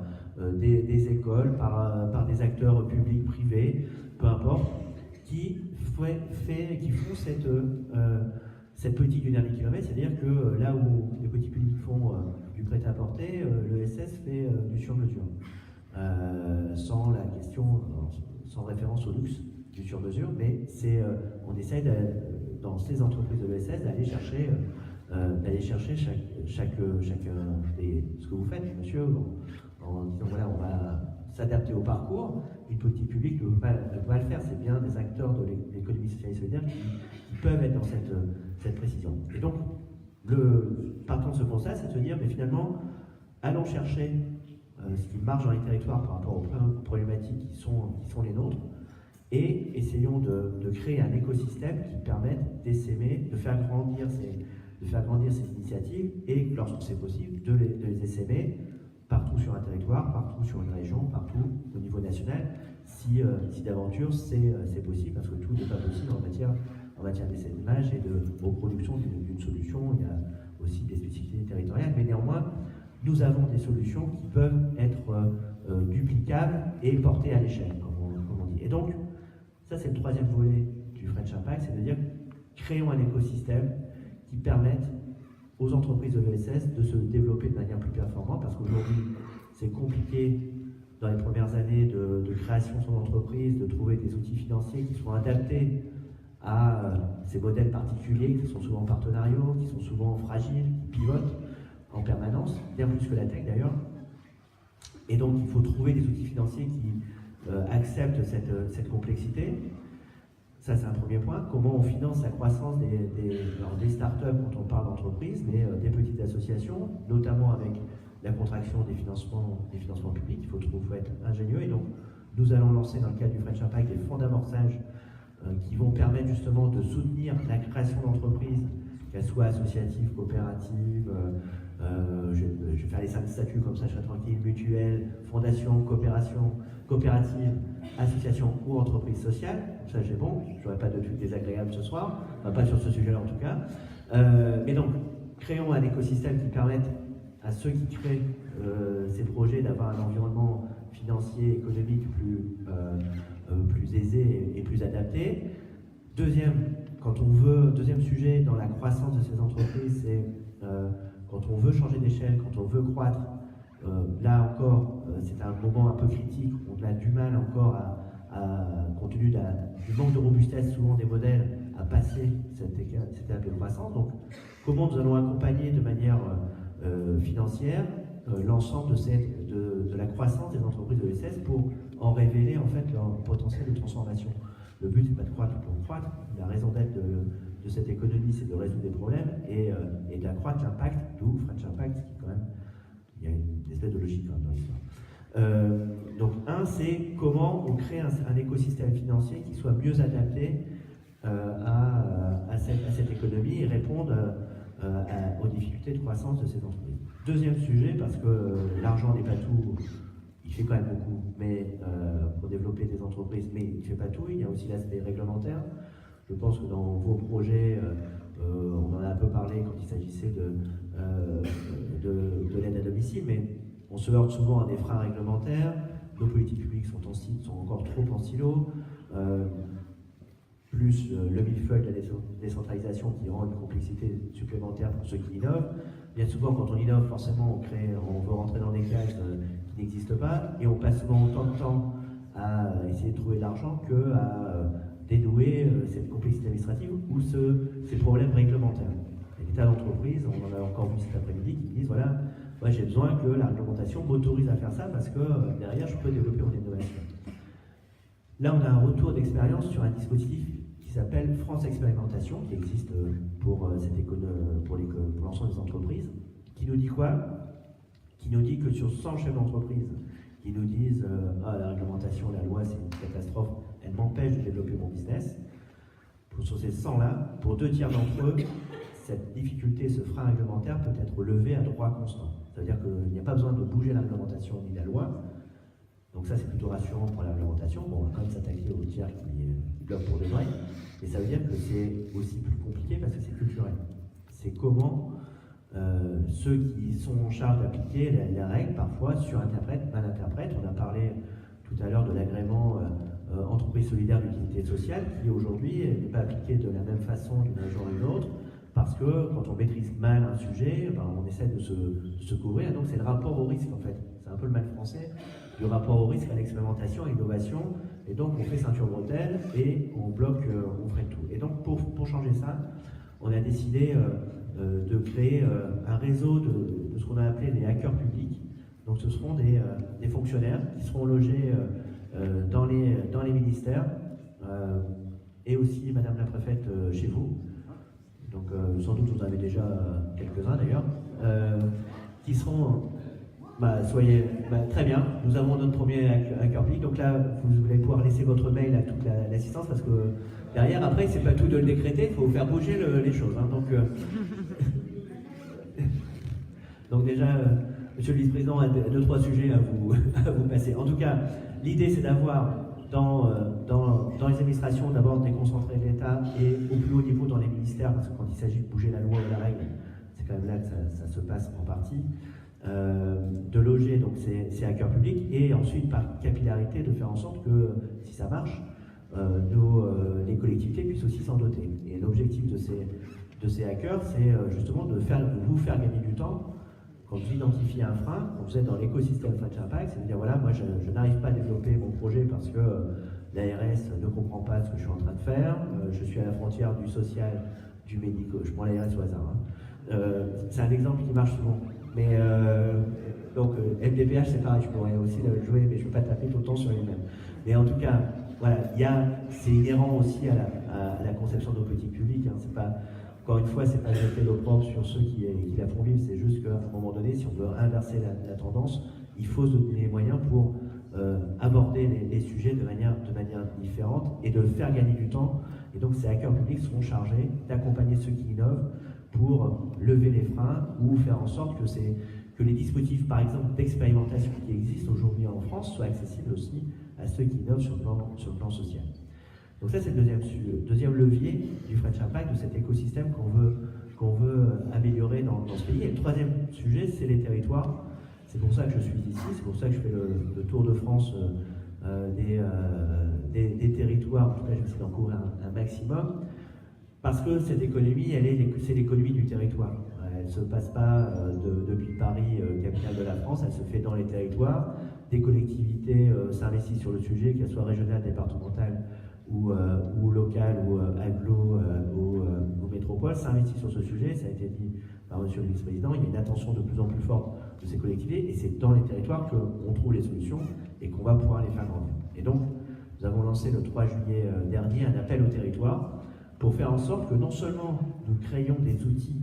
des écoles, par des acteurs publics, privés, peu importe, qui font cette politique du dernier kilomètre, c'est-à-dire que là où les petits publics font du prêt-à-porter, l'ESS fait du sur-mesure. Sans la question, sans référence au luxe du sur-mesure, mais on essaie dans ces entreprises de l'ESS d'aller chercher chacun ce que vous faites, monsieur, en disant voilà, on va s'adapter au parcours. Une politique publique ne peut pas le faire, c'est bien des acteurs de l'économie sociale et solidaire qui peuvent être dans cette précision. Et donc, partant de ce constat, c'est de se dire, mais finalement, allons chercher ce qui marche dans les territoires par rapport aux problématiques qui sont les nôtres, et essayons de créer un écosystème qui permette d'essaimer, de faire grandir ces initiatives, et lorsque c'est possible, de les essaimer partout sur un territoire, partout sur une région, partout au niveau national, si d'aventure c'est possible, parce que tout n'est pas possible en matière d'essaimage et de reproduction d'une solution. Il y a aussi des spécificités territoriales, mais néanmoins, nous avons des solutions qui peuvent être duplicables et portées à l'échelle, comme on dit. Et donc, ça c'est le troisième volet du French Impact, c'est de dire, créons un écosystème qui permette aux entreprises de l'ESS de se développer de manière plus performante, parce qu'aujourd'hui, c'est compliqué dans les premières années de création de son entreprise, de trouver des outils financiers qui soient adaptés à ces modèles particuliers, qui sont souvent partenariaux, qui sont souvent fragiles, qui pivotent en permanence, bien plus que la tech d'ailleurs. Et donc, il faut trouver des outils financiers qui acceptent cette complexité. Ça, c'est un premier point. Comment on finance la croissance des startups quand on parle d'entreprise, mais des petites associations, notamment avec la contraction des financements publics. Il faut être ingénieux. Et donc, nous allons lancer dans le cadre du French Impact des fonds d'amorçage qui vont permettre justement de soutenir la création d'entreprises, qu'elles soient associatives, coopératives, je vais faire les 5 statuts comme ça, je serai tranquille, mutuelles, fondations, coopératives, associations ou entreprises sociales. Ça j'ai bon, je n'aurai pas de trucs désagréables ce soir, enfin, pas sur ce sujet-là en tout cas. Mais donc, créons un écosystème qui permette à ceux qui créent ces projets d'avoir un environnement financier, économique plus aisé et plus adapté. Deuxième sujet dans la croissance de ces entreprises, c'est quand on veut changer d'échelle, quand on veut croître. Là encore, c'est un moment un peu critique, on a du mal encore compte tenu du manque de robustesse souvent des modèles, à passer cette étape de croissance. Donc, comment nous allons accompagner de manière financière l'ensemble de la croissance des entreprises de l'ESS pour en révéler en fait leur potentiel de transformation. Le but, c'est pas de croître pour croître. La raison d'être de cette économie, c'est de résoudre des problèmes et d'accroître l'impact, d'où French Impact, qui quand même, il y a une espèce de logique quand même dans l'histoire. Donc, c'est comment on crée un écosystème financier qui soit mieux adapté à cette économie et répondre aux difficultés de croissance de ces entreprises. Deuxième sujet, parce que l'argent n'est pas tout, il fait quand même beaucoup, mais pour développer des entreprises, mais il ne fait pas tout, il y a aussi l'aspect réglementaire. Je pense que dans vos projets, on en a un peu parlé quand il s'agissait de l'aide à domicile, mais on se heurte souvent à des freins réglementaires. Nos politiques publiques sont encore trop en silo, plus le millefeuille de la décentralisation qui rend une complexité supplémentaire pour ceux qui innovent. Bien souvent, quand on innove, forcément, on veut rentrer dans des cases qui n'existent pas, et on passe souvent autant de temps à essayer de trouver de l'argent qu'à dénouer cette complexité administrative ou ces problèmes réglementaires. Il y a des tas d'entreprises, on en a encore vu cet après-midi, qui disent voilà, moi j'ai besoin que la réglementation m'autorise à faire ça parce que derrière je peux développer mon innovation. Là, on a un retour d'expérience sur un dispositif qui s'appelle France Expérimentation, qui existe pour l'ensemble des entreprises, qui nous dit quoi? Qui nous dit que sur 100 chefs d'entreprise qui nous disent ah, la réglementation, la loi, c'est une catastrophe, elle m'empêche de développer mon business. Sur ces 100-là, pour 2 tiers d'entre eux, cette difficulté, ce frein réglementaire peut être levé à droit constant. C'est-à-dire qu'il n'y a pas besoin de bouger la réglementation ni la loi. Donc ça, c'est plutôt rassurant pour la réglementation. Bon, on va quand même s'attaquer aux tiers qui bloquent pour de vrai. Mais ça veut dire que c'est aussi plus compliqué parce que c'est culturel. C'est comment ceux qui sont en charge d'appliquer les règles, parfois, surinterprètent, mal interprètent. On a parlé tout à l'heure de l'agrément entreprise solidaire d'utilité sociale qui, aujourd'hui, n'est pas appliqué de la même façon d'une région à une autre parce que quand on maîtrise mal un sujet, ben, on essaie de se couvrir. Donc c'est le rapport au risque, en fait. C'est un peu le mal français du rapport au risque à l'expérimentation, à l'innovation. Et donc on fait ceinture bretelle et on bloque, on freine tout. Et donc pour changer ça, on a décidé de créer un réseau de ce qu'on a appelé les hackers publics. Donc ce seront des fonctionnaires qui seront logés dans les ministères et aussi, Madame la Préfète, chez vous. Donc sans doute vous en avez déjà quelques-uns d'ailleurs, qui seront... soyez très bien, nous avons notre premier hacker public, donc là vous allez pouvoir laisser votre mail à toute l'assistance parce que derrière après c'est pas tout de le décréter, il faut faire bouger les choses. Hein, donc déjà, Monsieur le Vice-président a 2-3 sujets à vous passer. En tout cas, l'idée c'est d'avoir dans les administrations d'abord déconcentrer l'État et au plus haut niveau dans les ministères, parce que quand il s'agit de bouger la loi ou la règle, c'est quand même là que ça se passe en partie. De loger donc ces hackers publics et ensuite par capillarité de faire en sorte que si ça marche, les collectivités puissent aussi s'en doter. Et l'objectif de ces hackers, c'est justement de vous faire gagner du temps quand vous identifiez un frein, quand vous êtes dans l'écosystème French Impact, c'est de dire voilà, moi je n'arrive pas à développer mon projet parce que l'ARS ne comprend pas ce que je suis en train de faire, je suis à la frontière du social, du médico, je prends l'ARS au hasard. Hein. C'est un exemple qui marche souvent. Mais donc MDPH c'est pareil, je pourrais aussi le jouer, mais je ne veux pas taper tout le temps sur les mêmes. Mais en tout cas, voilà, c'est inhérent aussi à la conception de nos politiques publiques. Hein. C'est pas, encore une fois, c'est pas jeter l'opprobre sur ceux qui la font vivre, c'est juste qu'à un moment donné, si on veut inverser la tendance, il faut se donner les moyens pour aborder les sujets de manière différente et de faire gagner du temps. Et donc ces hackers publics seront chargés d'accompagner ceux qui innovent pour lever les freins ou faire en sorte que les dispositifs, par exemple, d'expérimentation qui existent aujourd'hui en France soient accessibles aussi à ceux qui innovent sur le plan social. Donc ça, c'est le deuxième levier du French Impact, de cet écosystème qu'on veut améliorer dans ce pays. Et le troisième sujet, c'est les territoires. C'est pour ça que je suis ici, c'est pour ça que je fais le tour de France des territoires. En tout cas, je vais essayer d'en couvrir un maximum. Parce que cette économie, c'est l'économie du territoire. Elle ne se passe pas depuis Paris, capitale de la France, elle se fait dans les territoires. Des collectivités s'investissent sur le sujet, qu'elles soient régionales, départementales ou locales, ou agglo, ou métropoles, s'investissent sur ce sujet. Ça a été dit par Monsieur le Vice-président, il y a une attention de plus en plus forte de ces collectivités, et c'est dans les territoires qu'on trouve les solutions et qu'on va pouvoir les faire grandir. Et donc, nous avons lancé le 3 juillet dernier un appel au territoire, pour faire en sorte que non seulement nous créions des outils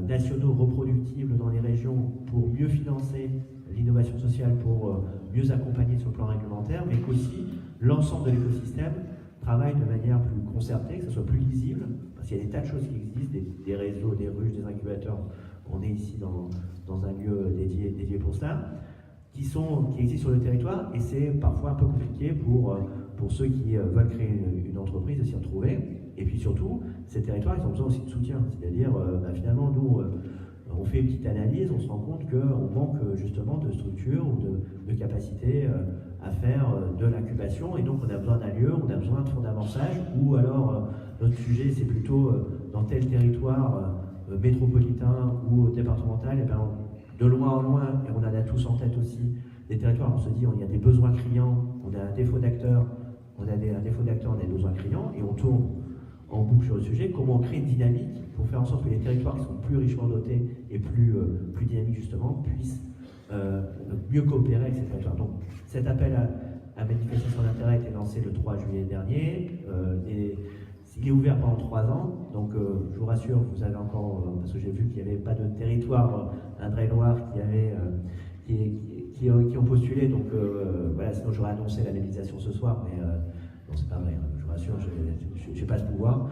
nationaux reproductibles dans les régions pour mieux financer l'innovation sociale, pour mieux accompagner sur le plan réglementaire, mais qu'aussi l'ensemble de l'écosystème travaille de manière plus concertée, que ce soit plus lisible, parce qu'il y a des tas de choses qui existent, des réseaux, des ruches, des incubateurs. On est ici dans un lieu dédié pour cela, qui existent sur le territoire, et c'est parfois un peu compliqué pour ceux qui veulent créer une entreprise de s'y retrouver. Et puis surtout, ces territoires, ils ont besoin aussi de soutien. C'est-à-dire, finalement, nous, on fait une petite analyse, on se rend compte qu'on manque justement de structure ou de capacité à faire de l'incubation. Et donc, on a besoin d'un lieu, on a besoin de fonds d'amorçage, ou alors, notre sujet, c'est plutôt dans tel territoire métropolitain ou départemental, et bien, de loin en loin, et on en a tous en tête aussi, des territoires où on se dit il y a des besoins criants, on a un défaut d'acteurs, on a des besoins criants, et on tourne en boucle sur le sujet, comment on crée une dynamique pour faire en sorte que les territoires qui sont plus richement dotés et plus dynamiques justement puissent mieux coopérer avec ces territoires. Donc cet appel la manifestation d'intérêt a été lancée le 3 juillet dernier. Il est ouvert pendant 3 ans, donc je vous rassure, vous avez encore, parce que j'ai vu qu'il n'y avait pas de territoire indre-et-loire qui ont postulé, donc voilà, sinon j'aurais annoncé la labellisation ce soir, mais non, c'est pas vrai, je vous rassure, je n'ai pas ce pouvoir.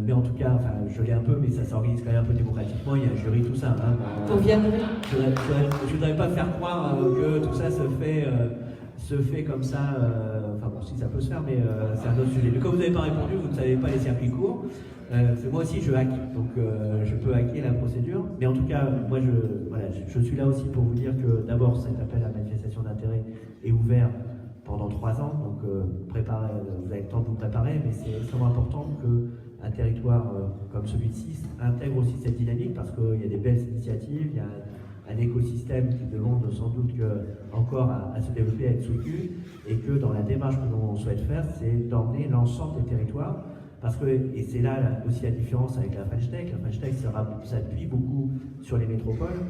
Mais en tout cas, enfin, je l'ai un peu, mais ça s'organise quand même un peu démocratiquement, il y a un jury, tout ça. Hein, Vous reviendrez. Je voudrais pas faire croire que tout ça se fait comme ça, enfin bon, si ça peut se faire, mais c'est un autre sujet. Mais comme vous n'avez pas répondu, vous ne savez pas les circuits courts. Moi aussi, je hack, donc je peux hacker la procédure. Mais en tout cas, moi, je suis là aussi pour vous dire que d'abord, cet appel à manifestation d'intérêt est ouvert pendant 3 ans, donc vous avez le temps de vous préparer, mais c'est extrêmement important qu'un territoire comme celui-ci intègre aussi cette dynamique, parce qu'il y a des belles initiatives, il y a un écosystème qui demande sans doute encore à se développer, à être soutenu, et que dans la démarche que l'on souhaite faire, c'est d'emmener l'ensemble des territoires, parce que, et c'est là aussi la différence avec la French Tech s'appuie beaucoup sur les métropoles.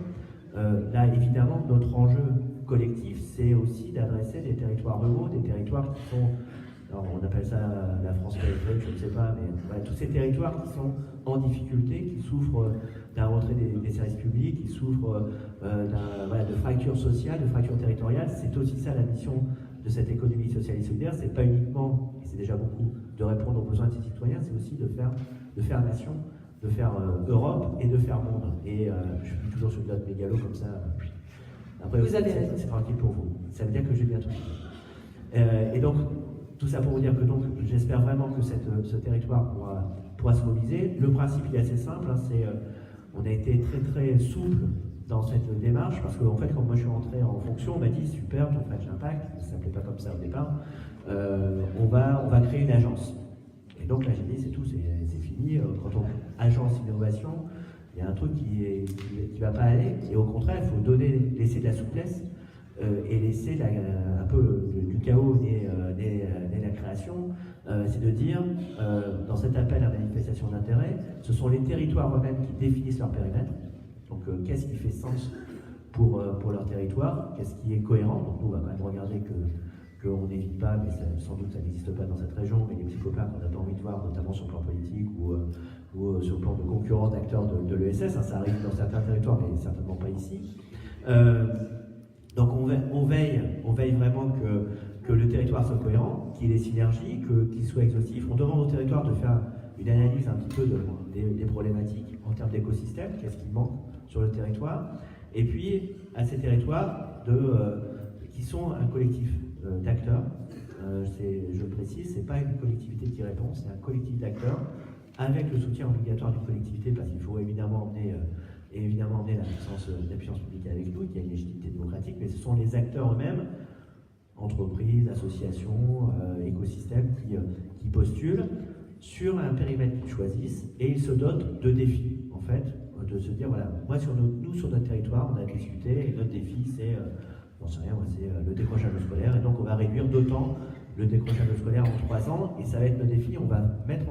Là, évidemment, notre enjeu collectif, c'est aussi d'adresser des territoires ruraux, des territoires qui sont, alors on appelle ça la France périphérique, je ne sais pas, mais voilà, tous ces territoires qui sont en difficulté, qui souffrent d'un retrait des services publics, qui souffrent de fractures sociales, de fractures territoriales. C'est aussi ça la mission de cette économie sociale et solidaire. C'est pas uniquement, et c'est déjà beaucoup, de répondre aux besoins de ses citoyens, c'est aussi de faire nation, de faire Europe et de faire monde. Et je suis toujours sur le note mégalo comme ça. Après, vous avez raison. C'est tranquille pour vous. Ça veut dire que j'ai bien tout fait. Et donc, tout ça pour vous dire que donc, j'espère vraiment que ce territoire pourra se mobiliser. Le principe il est assez simple, hein, on a été très très souple dans cette démarche, parce qu'en fait, quand moi je suis rentré en fonction, on m'a dit super, ton French Impact, ça ne s'appelait pas comme ça au départ, on va créer une agence. Et donc là j'ai dit c'est tout, c'est fini. Quand on agence innovation, il y a un truc qui va pas aller, et au contraire, il faut laisser de la souplesse et laisser un peu du chaos naît la création. C'est de dire, dans cet appel à manifestation d'intérêt, ce sont les territoires eux-mêmes qui définissent leur périmètre. Donc, qu'est-ce qui fait sens pour leur territoire? Qu'est-ce qui est cohérent? Donc, nous, on va quand même regarder qu'on n'évite pas, mais sans doute ça n'existe pas dans cette région, mais les petits copains qu'on n'a pas envie de voir, notamment sur le plan politique ou sur le plan de concurrents d'acteurs de l'ESS, hein, ça arrive dans certains territoires, mais certainement pas ici. Donc on veille vraiment que le territoire soit cohérent, qu'il ait des synergies, qu'il soit exhaustif. On demande au territoire de faire une analyse un petit peu des problématiques en termes d'écosystème, qu'est-ce qui manque sur le territoire, et puis à ces territoires qui sont un collectif d'acteurs. Je précise, c'est pas une collectivité qui répond, c'est un collectif d'acteurs avec le soutien obligatoire d'une collectivité, parce qu'il faut évidemment emmener la puissance publique avec nous, qu'il y a une légitimité démocratique, mais ce sont les acteurs eux-mêmes, entreprises, associations, écosystèmes, qui postulent sur un périmètre qu'ils choisissent, et ils se dotent de défis, en fait, de se dire, voilà, moi sur notre territoire, on a discuté, et notre défi, c'est, j'en sais rien, c'est le décrochage scolaire, et donc on va réduire d'autant le décrochage scolaire en 3 ans, et ça va être le défi, on va mettre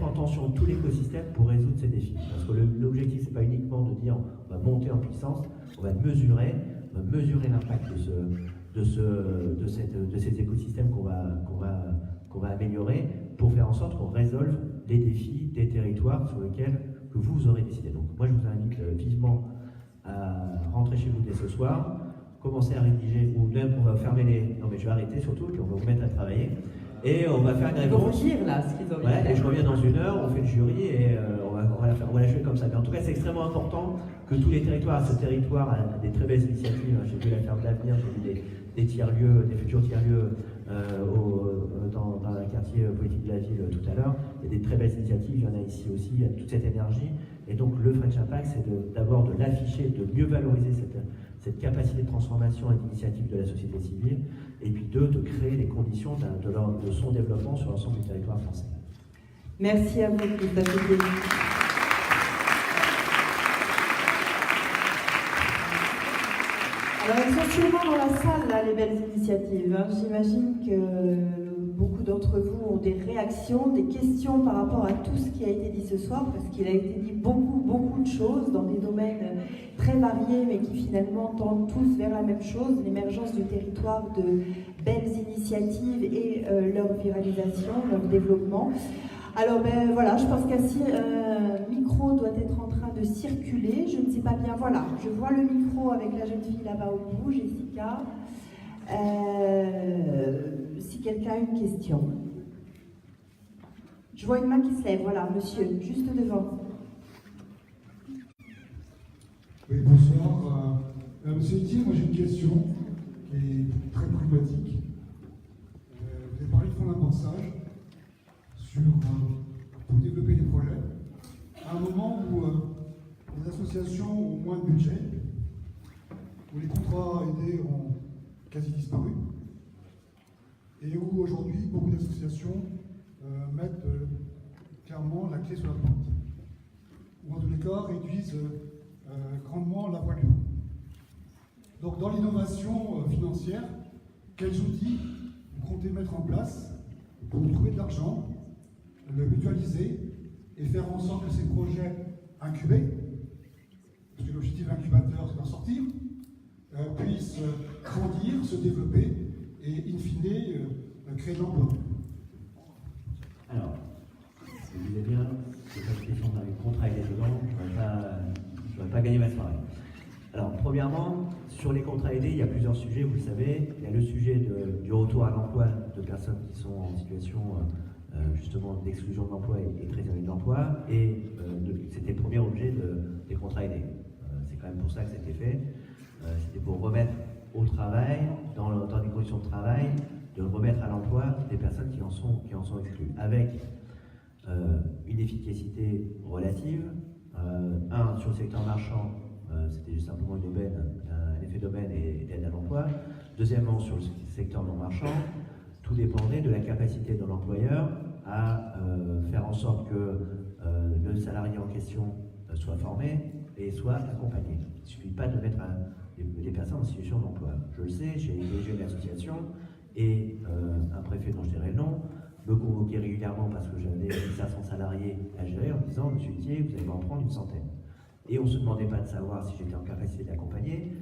en tension tout l'écosystème pour résoudre ces défis. Parce que l'objectif, c'est pas uniquement de dire on va monter en puissance, on va mesurer l'impact de ces écosystèmes qu'on va améliorer pour faire en sorte qu'on résolve les défis des territoires sur lesquels que vous aurez décidé. Donc moi, je vous invite vivement à rentrer chez vous dès ce soir, commencer à rédiger, ou même on va fermer les... Non mais je vais arrêter surtout, puis on va vous mettre à travailler. Et on va faire une réponse. Ils vont là, ce qu'ils ont Et je reviens dans 1 heure, on fait le jury et on va la jouer comme ça. Mais en tout cas, c'est extrêmement important que tous les territoires, ce territoire a des très belles initiatives. J'ai vu la ferme d'avenir, j'ai vu des tiers-lieux, des futurs tiers-lieux dans le quartier politique de la ville tout à l'heure. Il y a des très belles initiatives, il y en a ici aussi, il y a toute cette énergie. Et donc le French Impact, c'est d'abord de l'afficher, de mieux valoriser cette capacité de transformation et d'initiative de la société civile, et puis de créer les conditions de son développement sur l'ensemble du territoire français. Merci à vous, Christophe. Alors, elles sont sûrement dans la salle, là, les belles initiatives. Hein. J'imagine que le beaucoup d'entre vous ont des réactions, des questions par rapport à tout ce qui a été dit ce soir, parce qu'il a été dit beaucoup de choses dans des domaines très variés, mais qui finalement tendent tous vers la même chose, l'émergence du territoire, de belles initiatives et leur viralisation, leur développement. Alors voilà, je pense qu'ainsi un micro doit être en train de circuler. Je ne sais pas bien, voilà, je vois le micro avec la jeune fille là-bas au bout, Jessica. Si quelqu'un a une question. Je vois une main qui se lève, voilà, monsieur, juste devant. Oui, bonsoir. Monsieur Etier, moi j'ai une question qui est très pragmatique. Vous avez parlé de fonds d'amorçage pour développer des projets. À un moment où les associations ont moins de budget, où les contrats aidés ont quasi disparu, et où aujourd'hui beaucoup d'associations mettent clairement la clé sur la porte, ou en tous les cas réduisent grandement la voilure. Donc dans l'innovation financière, quels outils vous comptez mettre en place pour trouver de l'argent, le mutualiser et faire en sorte que ces projets incubés, parce que l'objectif incubateur c'est d'en sortir, puissent grandir, se développer et in fine créer de l'emploi. Alors, si vous voulez bien, c'est pas une question d'un contrat aidé dedans, je n'aurais pas gagné ma soirée. Alors, premièrement, sur les contrats aidés, il y a plusieurs sujets, vous le savez. Il y a le sujet du retour à l'emploi de personnes qui sont en situation justement d'exclusion de l'emploi et très éloignées de l'emploi, et c'était le premier objet des contrats aidés. C'est quand même pour ça que c'était fait. C'était pour remettre au travail, dans des conditions de travail, de remettre à l'emploi des personnes qui en sont exclues, avec une efficacité relative. Sur le secteur marchand, c'était juste simplement un effet d'aubaine et d'aide à l'emploi. Deuxièmement, sur le secteur non marchand, tout dépendait de la capacité de l'employeur à faire en sorte que le salarié en question soit formé et soit accompagné. Il ne suffit pas de mettre des personnes en situation d'emploi. Je le sais, j'ai dirigé une association et un préfet dont je dirais le nom me convoquait régulièrement parce que j'avais 500 salariés à gérer en disant « Monsieur Etier, vous allez en prendre une centaine ». Et on ne se demandait pas de savoir si j'étais en capacité de l'accompagner,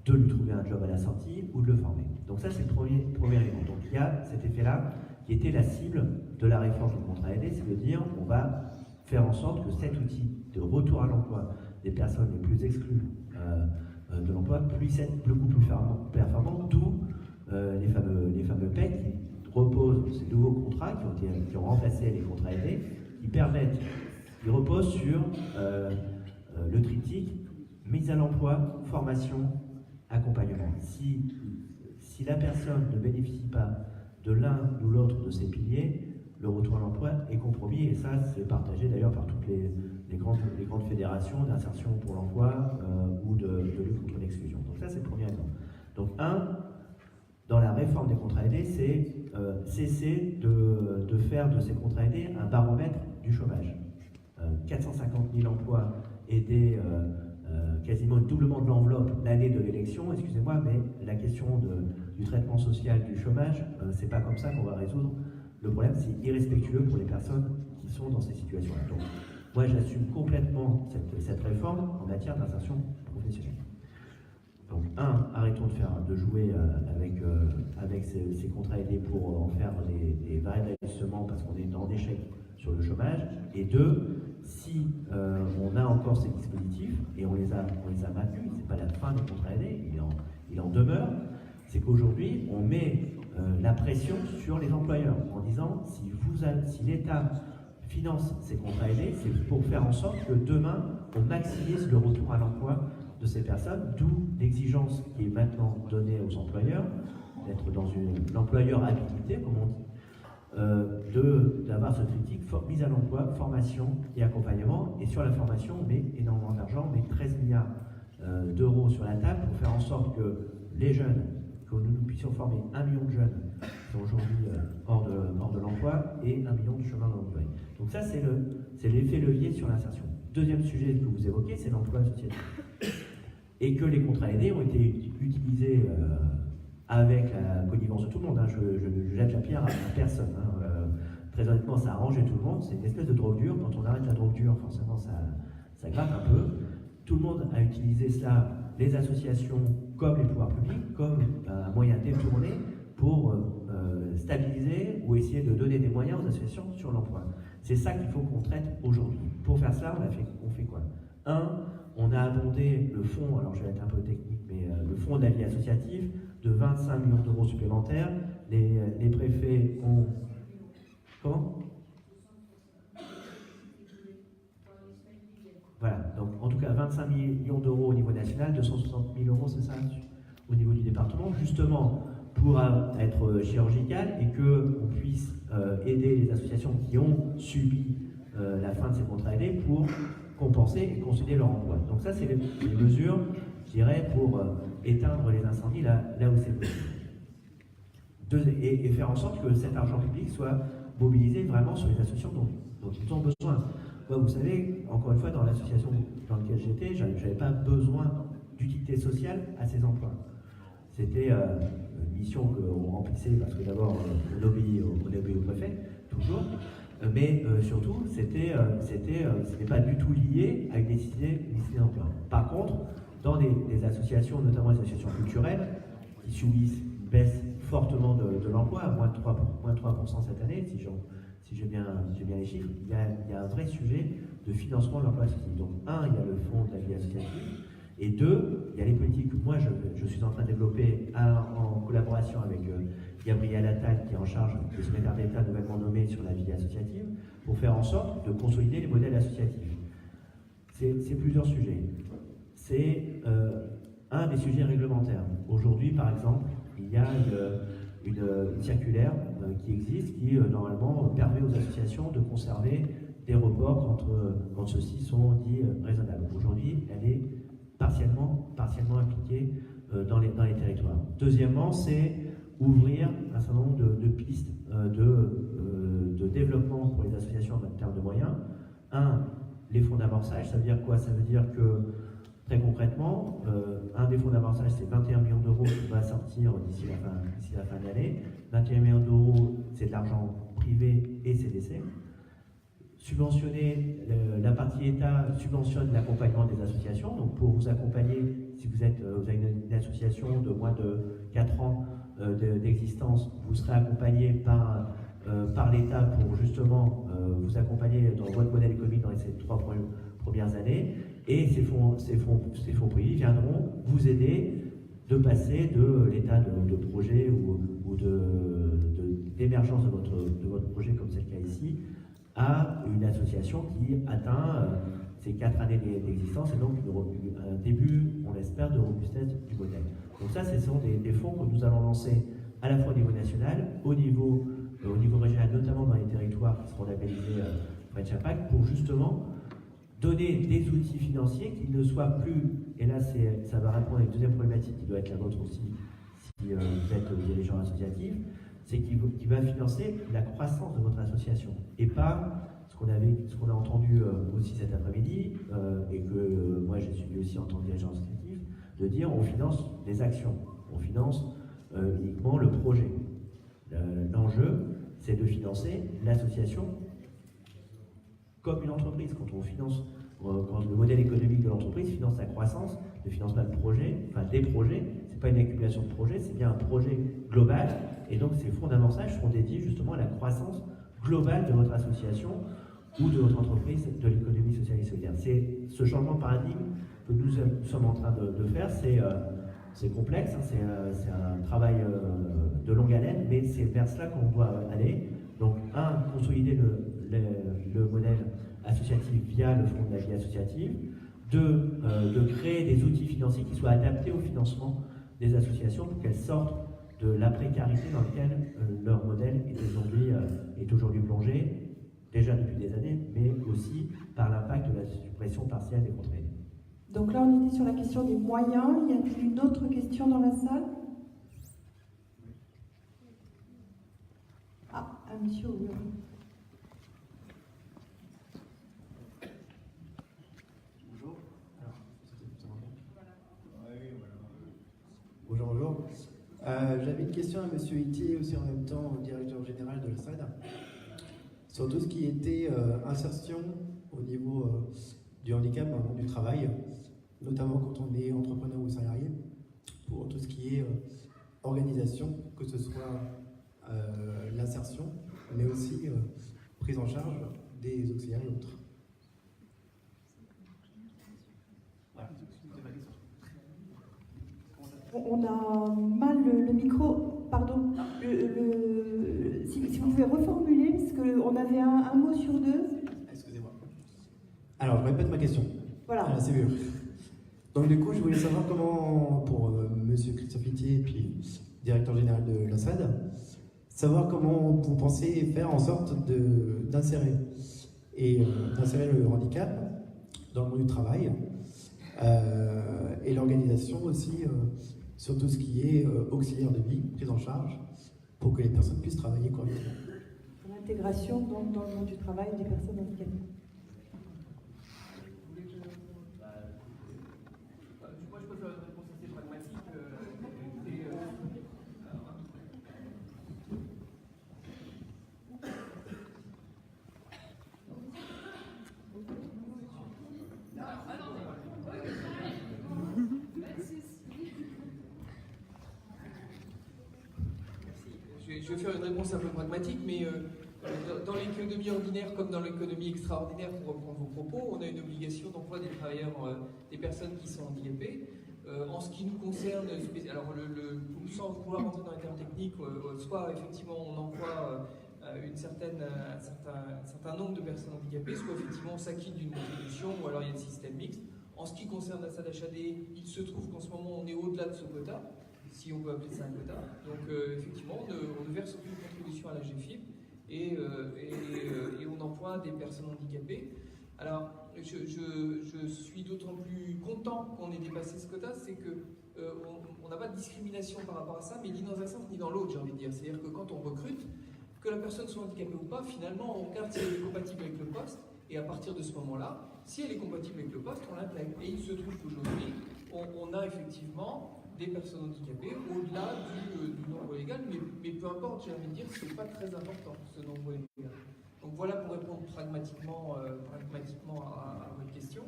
de lui trouver un job à la sortie ou de le former. Donc ça, c'est le premier élément. Donc il y a cet effet-là qui était la cible de la réforme du contrat aidé, c'est de dire on va faire en sorte que cet outil de retour à l'emploi des personnes les plus exclues de l'emploi puisse être beaucoup plus performant, d'où les fameux PEC qui reposent, ces nouveaux contrats qui ont remplacé les contrats aidés, qui reposent sur le triptyque mise à l'emploi, formation, accompagnement. Si la personne ne bénéficie pas de l'un ou l'autre de ces piliers, le retour à l'emploi est compromis, et ça c'est partagé d'ailleurs par toutes les grandes fédérations d'insertion pour l'emploi ou de lutte contre l'exclusion. Donc ça c'est le premier élément. Donc dans la réforme des contrats aidés, c'est cesser de faire de ces contrats aidés un baromètre du chômage. 450 000 emplois aidés, quasiment un doublement de l'enveloppe l'année de l'élection, excusez-moi, mais la question du traitement social du chômage, c'est pas comme ça qu'on va résoudre le problème, c'est irrespectueux pour les personnes qui sont dans ces situations-là. Donc, moi, j'assume complètement cette réforme en matière d'insertion professionnelle. Donc, arrêtons de jouer avec ces contrats aidés pour en faire des variables d'ajustement parce qu'on est en échec sur le chômage. Et deux, si on a encore ces dispositifs et on les a maintenus, c'est pas la fin des contrats aidés, il en demeure, c'est qu'aujourd'hui, on met la pression sur les employeurs en disant si l'État finance ces contrats aidés, c'est pour faire en sorte que demain, on maximise le retour à l'emploi de ces personnes, d'où l'exigence qui est maintenant donnée aux employeurs, d'être dans l'employeur habilité, comme on dit, d'avoir ce triptyque mise à l'emploi, formation et accompagnement. Et sur la formation, on met énormément d'argent, on met 13 milliards d'euros sur la table pour faire en sorte que les jeunes, que nous puissions former 1 million de jeunes qui sont aujourd'hui hors de l'emploi et 1 million de chômeurs non employés. Donc ça, c'est l'effet levier sur l'insertion. Deuxième sujet que vous évoquez, c'est l'emploi associatif. Et que les contrats aidés ont été utilisés avec la connivence de tout le monde. Hein. Je jette la pierre à personne. Hein. Très honnêtement, ça a arrangé tout le monde. C'est une espèce de drogue dure. Quand on arrête la drogue dure, forcément, ça gratte un peu. Tout le monde a utilisé cela, les associations comme les pouvoirs publics, comme un moyen détourné pour stabiliser ou essayer de donner des moyens aux associations sur l'emploi. C'est ça qu'il faut qu'on traite aujourd'hui. Pour faire cela, on fait quoi? On a abondé le fonds, alors je vais être un peu technique, mais le fonds de la vie associative de 25 millions d'euros supplémentaires. Les préfets ont... Comment? Voilà, donc en tout cas 25 millions d'euros au niveau national, 260 000 euros, c'est ça, au niveau du département, justement pour être chirurgical et qu'on puisse aider les associations qui ont subi la fin de ces contrats aidés pour compenser et consolider leur emploi. Donc ça, c'est les mesures, je dirais, pour éteindre les incendies là où c'est possible. Et faire en sorte que cet argent public soit mobilisé vraiment sur les associations dont ils ont besoin. Moi, vous savez, encore une fois, dans l'association dans laquelle j'étais, je n'avais pas besoin d'utilité sociale à ces emplois. C'était une mission qu'on remplissait parce que d'abord, on obéit au préfet, toujours, mais surtout, c'était pas du tout lié à une nécessité d'emploi. Par contre, dans des associations, notamment les associations culturelles, qui subissent une baisse fortement de l'emploi, à moins de 3% cette année, si j'ai bien les chiffres, il y a un vrai sujet de financement de l'emploi associatif. Donc, il y a le fonds de la vie associative, et deux, il y a les politiques que moi je suis en train de développer en collaboration avec Gabriel Attal, qui est en charge du secrétaire d'État nouvellement nommé sur la vie associative, pour faire en sorte de consolider les modèles associatifs. C'est plusieurs sujets. C'est un des sujets réglementaires. Aujourd'hui, par exemple, il y a une circulaire qui existe, qui normalement permet aux associations de conserver des reports quand ceux-ci sont dits raisonnables. Aujourd'hui, elle est partiellement appliquée dans les territoires. Deuxièmement, c'est ouvrir un certain nombre de pistes de développement pour les associations en termes de moyens. Les fonds d'amorçage, ça veut dire quoi? Ça veut dire que, très concrètement, un des fonds d'amorçage, c'est 21 millions d'euros qui va sortir d'ici la fin de l'année. 21 millions d'euros, c'est de l'argent privé et CDC. Subventionner, la partie État subventionne l'accompagnement des associations. Donc pour vous accompagner, si vous avez une association de moins de 4 ans d'existence, vous serez accompagné par l'État pour justement vous accompagner dans votre modèle économique dans ces 3 premières années. Et ces fonds privés viendront vous aider de passer de l'état de projet ou d'émergence de votre projet, comme c'est le cas ici, à une association qui atteint ses 4 années d'existence et donc un début, on l'espère, de robustesse du modèle. Donc ça, ce sont des fonds que nous allons lancer à la fois au niveau national, au niveau régional, notamment dans les territoires qui seront labellisés French Impact, pour justement donner des outils financiers qui ne soient plus, et là ça va répondre à une deuxième problématique qui doit être la vôtre aussi, si vous êtes dirigeant associatif, c'est qu'il va financer la croissance de votre association, et pas ce qu'on a entendu aussi cet après-midi, et que moi j'ai suivi aussi en tant que dirigeant associatif, de dire on finance les actions, on finance uniquement le projet. L'enjeu, c'est de financer l'association comme une entreprise. Quand le modèle économique de l'entreprise finance la croissance, ne finance pas le projet, enfin des projets, c'est pas une accumulation de projets, c'est bien un projet global, et donc ces fonds d'amorçage seront dédiés justement à la croissance globale de votre association ou de votre entreprise, de l'économie sociale et solidaire. C'est ce changement de paradigme que nous sommes en train de faire. C'est complexe, hein, c'est un travail de longue haleine, mais c'est vers cela qu'on doit aller. Donc, consolider le modèle associatif via le fonds de la vie associative. De créer des outils financiers qui soient adaptés au financement des associations pour qu'elles sortent de la précarité dans laquelle leur modèle est aujourd'hui plongé, déjà depuis des années, mais aussi par l'impact de la suppression partielle des contrats aidés. Donc là, on était sur la question des moyens. Y a-t-il une autre question dans la salle? Monsieur. Bonjour. j'avais une question à Monsieur Itier, aussi en même temps au directeur général de la SAD, sur tout ce qui était insertion au niveau du handicap dans le monde du travail, notamment quand on est entrepreneur ou salarié, pour tout ce qui est organisation, que ce soit l'insertion, mais aussi prise en charge des auxiliaires et autres. On a mal le micro, pardon. Si vous pouvez reformuler, parce qu'on avait un mot sur deux. Excusez-moi. Alors, je répète ma question. Voilà. C'est mieux. Donc, du coup, je voulais savoir comment, pour Monsieur Christophe Itier, puis directeur général de la SAD, savoir comment vous pensez faire en sorte d'insérer le handicap dans le monde du travail et l'organisation aussi sur tout ce qui est auxiliaire de vie, prise en charge, pour que les personnes puissent travailler correctement. L'intégration dans le monde du travail des personnes handicapées. Moi, je peux faire une réponse assez pragmatique. Je vais faire une réponse un peu pragmatique, mais dans l'économie ordinaire comme dans l'économie extraordinaire, pour reprendre vos propos, on a une obligation d'emploi des travailleurs, des personnes qui sont handicapées. En ce qui nous concerne, alors sans vouloir rentrer dans les termes techniques, soit effectivement on emploie un certain nombre de personnes handicapées, soit effectivement on s'acquitte d'une contribution, ou alors il y a le système mixte. En ce qui concerne la SAD HAD, il se trouve qu'en ce moment on est au-delà de ce quota, si on peut appeler ça un quota. Donc effectivement, on ne verse aucune contribution à la GFIP et on emploie des personnes handicapées. Alors, je suis d'autant plus content qu'on ait dépassé ce quota, c'est que on n'a pas de discrimination par rapport à ça, mais ni dans un sens ni dans l'autre, j'ai envie de dire. C'est-à-dire que quand on recrute, que la personne soit handicapée ou pas, finalement, on regarde si elle est compatible avec le poste, et à partir de ce moment-là, si elle est compatible avec le poste, on l'intègre. Et il se trouve qu'aujourd'hui, on a effectivement des personnes handicapées au-delà du nombre légal, mais peu importe, j'ai envie de dire, c'est pas très important ce nombre légal. Donc voilà pour répondre pragmatiquement à votre question.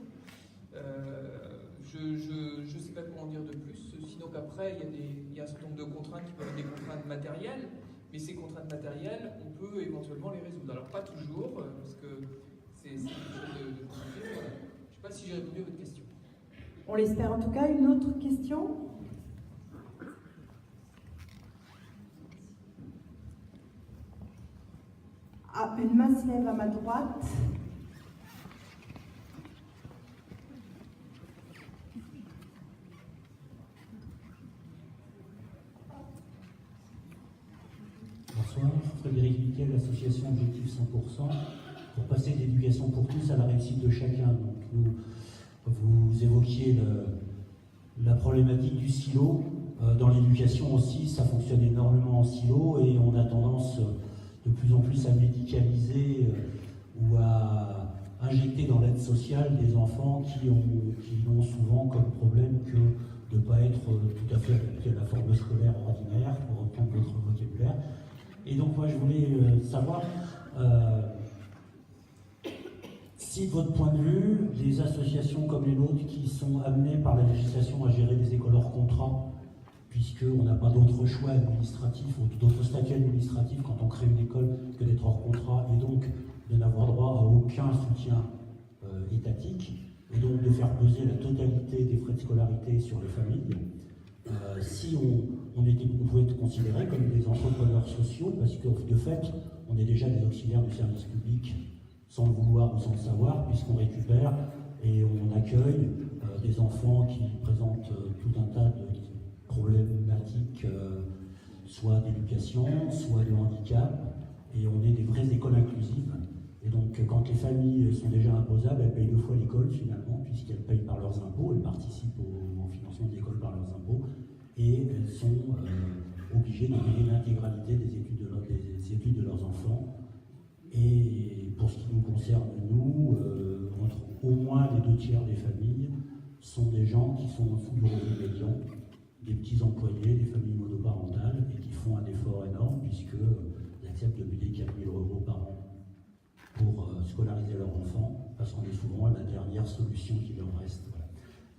Je ne sais pas comment dire de plus, sinon qu'après il y a un certain nombre de contraintes qui peuvent être des contraintes matérielles, mais ces contraintes matérielles, on peut éventuellement les résoudre. Alors pas toujours, parce que c'est quelque chose de compliqué. Voilà. Je ne sais pas si j'ai répondu à votre question. On l'espère en tout cas. Une autre question ? Ah, une main se lève à ma droite. Bonsoir, Frédéric Miquel, l'association Objectif 100%, pour passer de l'éducation pour tous à la réussite de chacun. Donc vous évoquiez la problématique du silo. Dans l'éducation aussi, ça fonctionne énormément en silo et on a tendance de plus en plus à médicaliser ou à injecter dans l'aide sociale des enfants qui ont souvent comme problème que de ne pas être tout à fait adaptés à la forme scolaire ordinaire, pour reprendre votre vocabulaire. Et donc moi je voulais savoir si de votre point de vue, des associations comme les nôtres qui sont amenées par la législation à gérer des écoles hors contrat, puisqu'on n'a pas d'autre choix administratif ou d'autres statuts administratifs quand on crée une école que d'être hors contrat et donc de n'avoir droit à aucun soutien étatique et donc de faire peser la totalité des frais de scolarité sur les familles. Si on pouvait être considérés comme des entrepreneurs sociaux, parce que de fait, on est déjà des auxiliaires du service public sans le vouloir ou sans le savoir, puisqu'on récupère et on accueille des enfants qui présentent tout un tas de problématiques, soit d'éducation, soit de handicap, et on est des vraies écoles inclusives. Et donc, quand les familles sont déjà imposables, elles payent 2 fois l'école finalement, puisqu'elles payent par leurs impôts, elles participent au financement de l'école par leurs impôts, et elles sont obligées de payer l'intégralité des études de leurs enfants. Et pour ce qui nous concerne, nous, au moins les 2 tiers des familles sont des gens qui sont en dessous du revenu médian, des petits employés, des familles monoparentales, et qui font un effort énorme puisqu'ils acceptent de payer 4 000 € par an pour scolariser leurs enfants, parce qu'on est souvent la dernière solution qui leur reste. Voilà.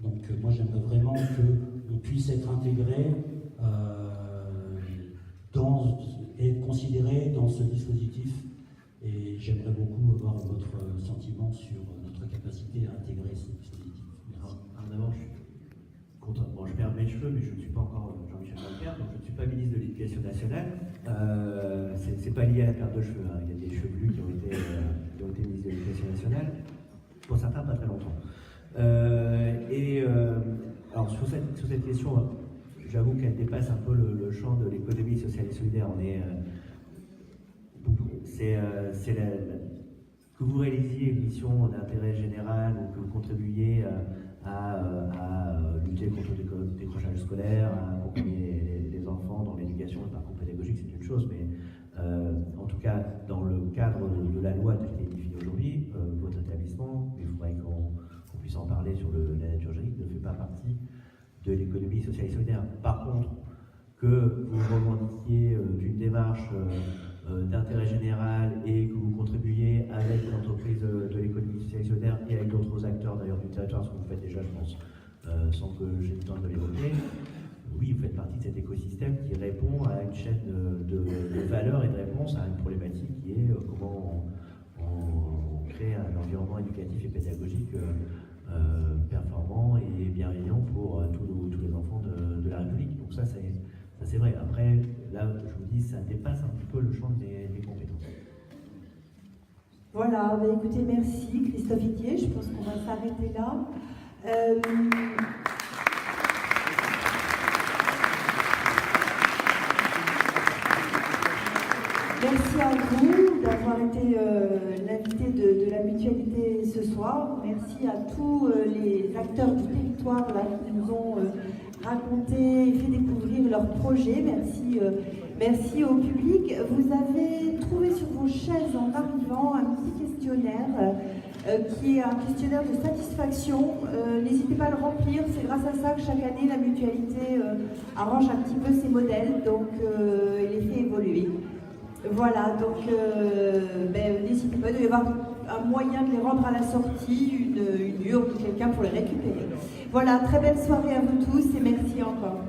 Donc moi j'aimerais vraiment qu'on puisse être intégré et être considéré dans ce dispositif, et j'aimerais beaucoup avoir votre sentiment sur notre capacité à intégrer ce dispositif. D'abord, je suis content. Bon, je perds mes cheveux, mais je ne suis pas encore Jean-Michel Blanquer, donc je ne suis pas ministre de l'Éducation nationale. C'est pas lié à la perte de cheveux. Hein. Il y a des chevelus qui ont été ministres de l'Éducation nationale, pour certains pas très longtemps. Alors sur cette question, j'avoue qu'elle dépasse un peu le champ de l'économie sociale et solidaire. Que vous réalisiez une mission d'intérêt général ou que vous contribuiez à lutter contre le décrochage scolaire, à accompagner les enfants dans l'éducation et le parcours pédagogique, c'est une chose, mais en tout cas, dans le cadre de la loi telle qu'elle est définie aujourd'hui, votre établissement, il faudrait qu'on puisse en parler sur la nature juridique, ne fait pas partie de l'économie sociale et solidaire. Par contre, que vous revendiquiez d'une démarche d'intérêt général et que vous contribuiez avec l'entreprise de l'économie sociale et solidaire et avec d'autres acteurs d'ailleurs du territoire, ce que vous faites déjà, je pense, sans que j'ai le temps de l'évoquer, oui, vous faites partie de cet écosystème qui répond à une chaîne de valeurs et de réponses à une problématique qui est comment on crée un environnement éducatif et pédagogique performant et bienveillant pour tous les enfants de la République. Donc ça c'est vrai. Après, là, je vous dis, ça dépasse un petit peu le champ des compétences. Voilà, bah écoutez, merci Christophe Itier, je pense qu'on va s'arrêter là. Merci à vous d'avoir été l'invité de la mutualité ce soir. Merci à tous les acteurs du territoire là, qui nous ont raconté et fait découvrir leurs projets. Merci au public. Vous avez trouvé sur vos chaises en arrivant un petit questionnaire qui est un questionnaire de satisfaction. N'hésitez pas à le remplir. C'est grâce à ça que chaque année la mutualité arrange un petit peu ses modèles, donc il les fait évoluer. Voilà, donc n'hésitez pas, il doit y avoir un moyen de les rendre à la sortie, une urne ou quelqu'un pour les récupérer. Voilà, très belle soirée à vous tous et merci encore.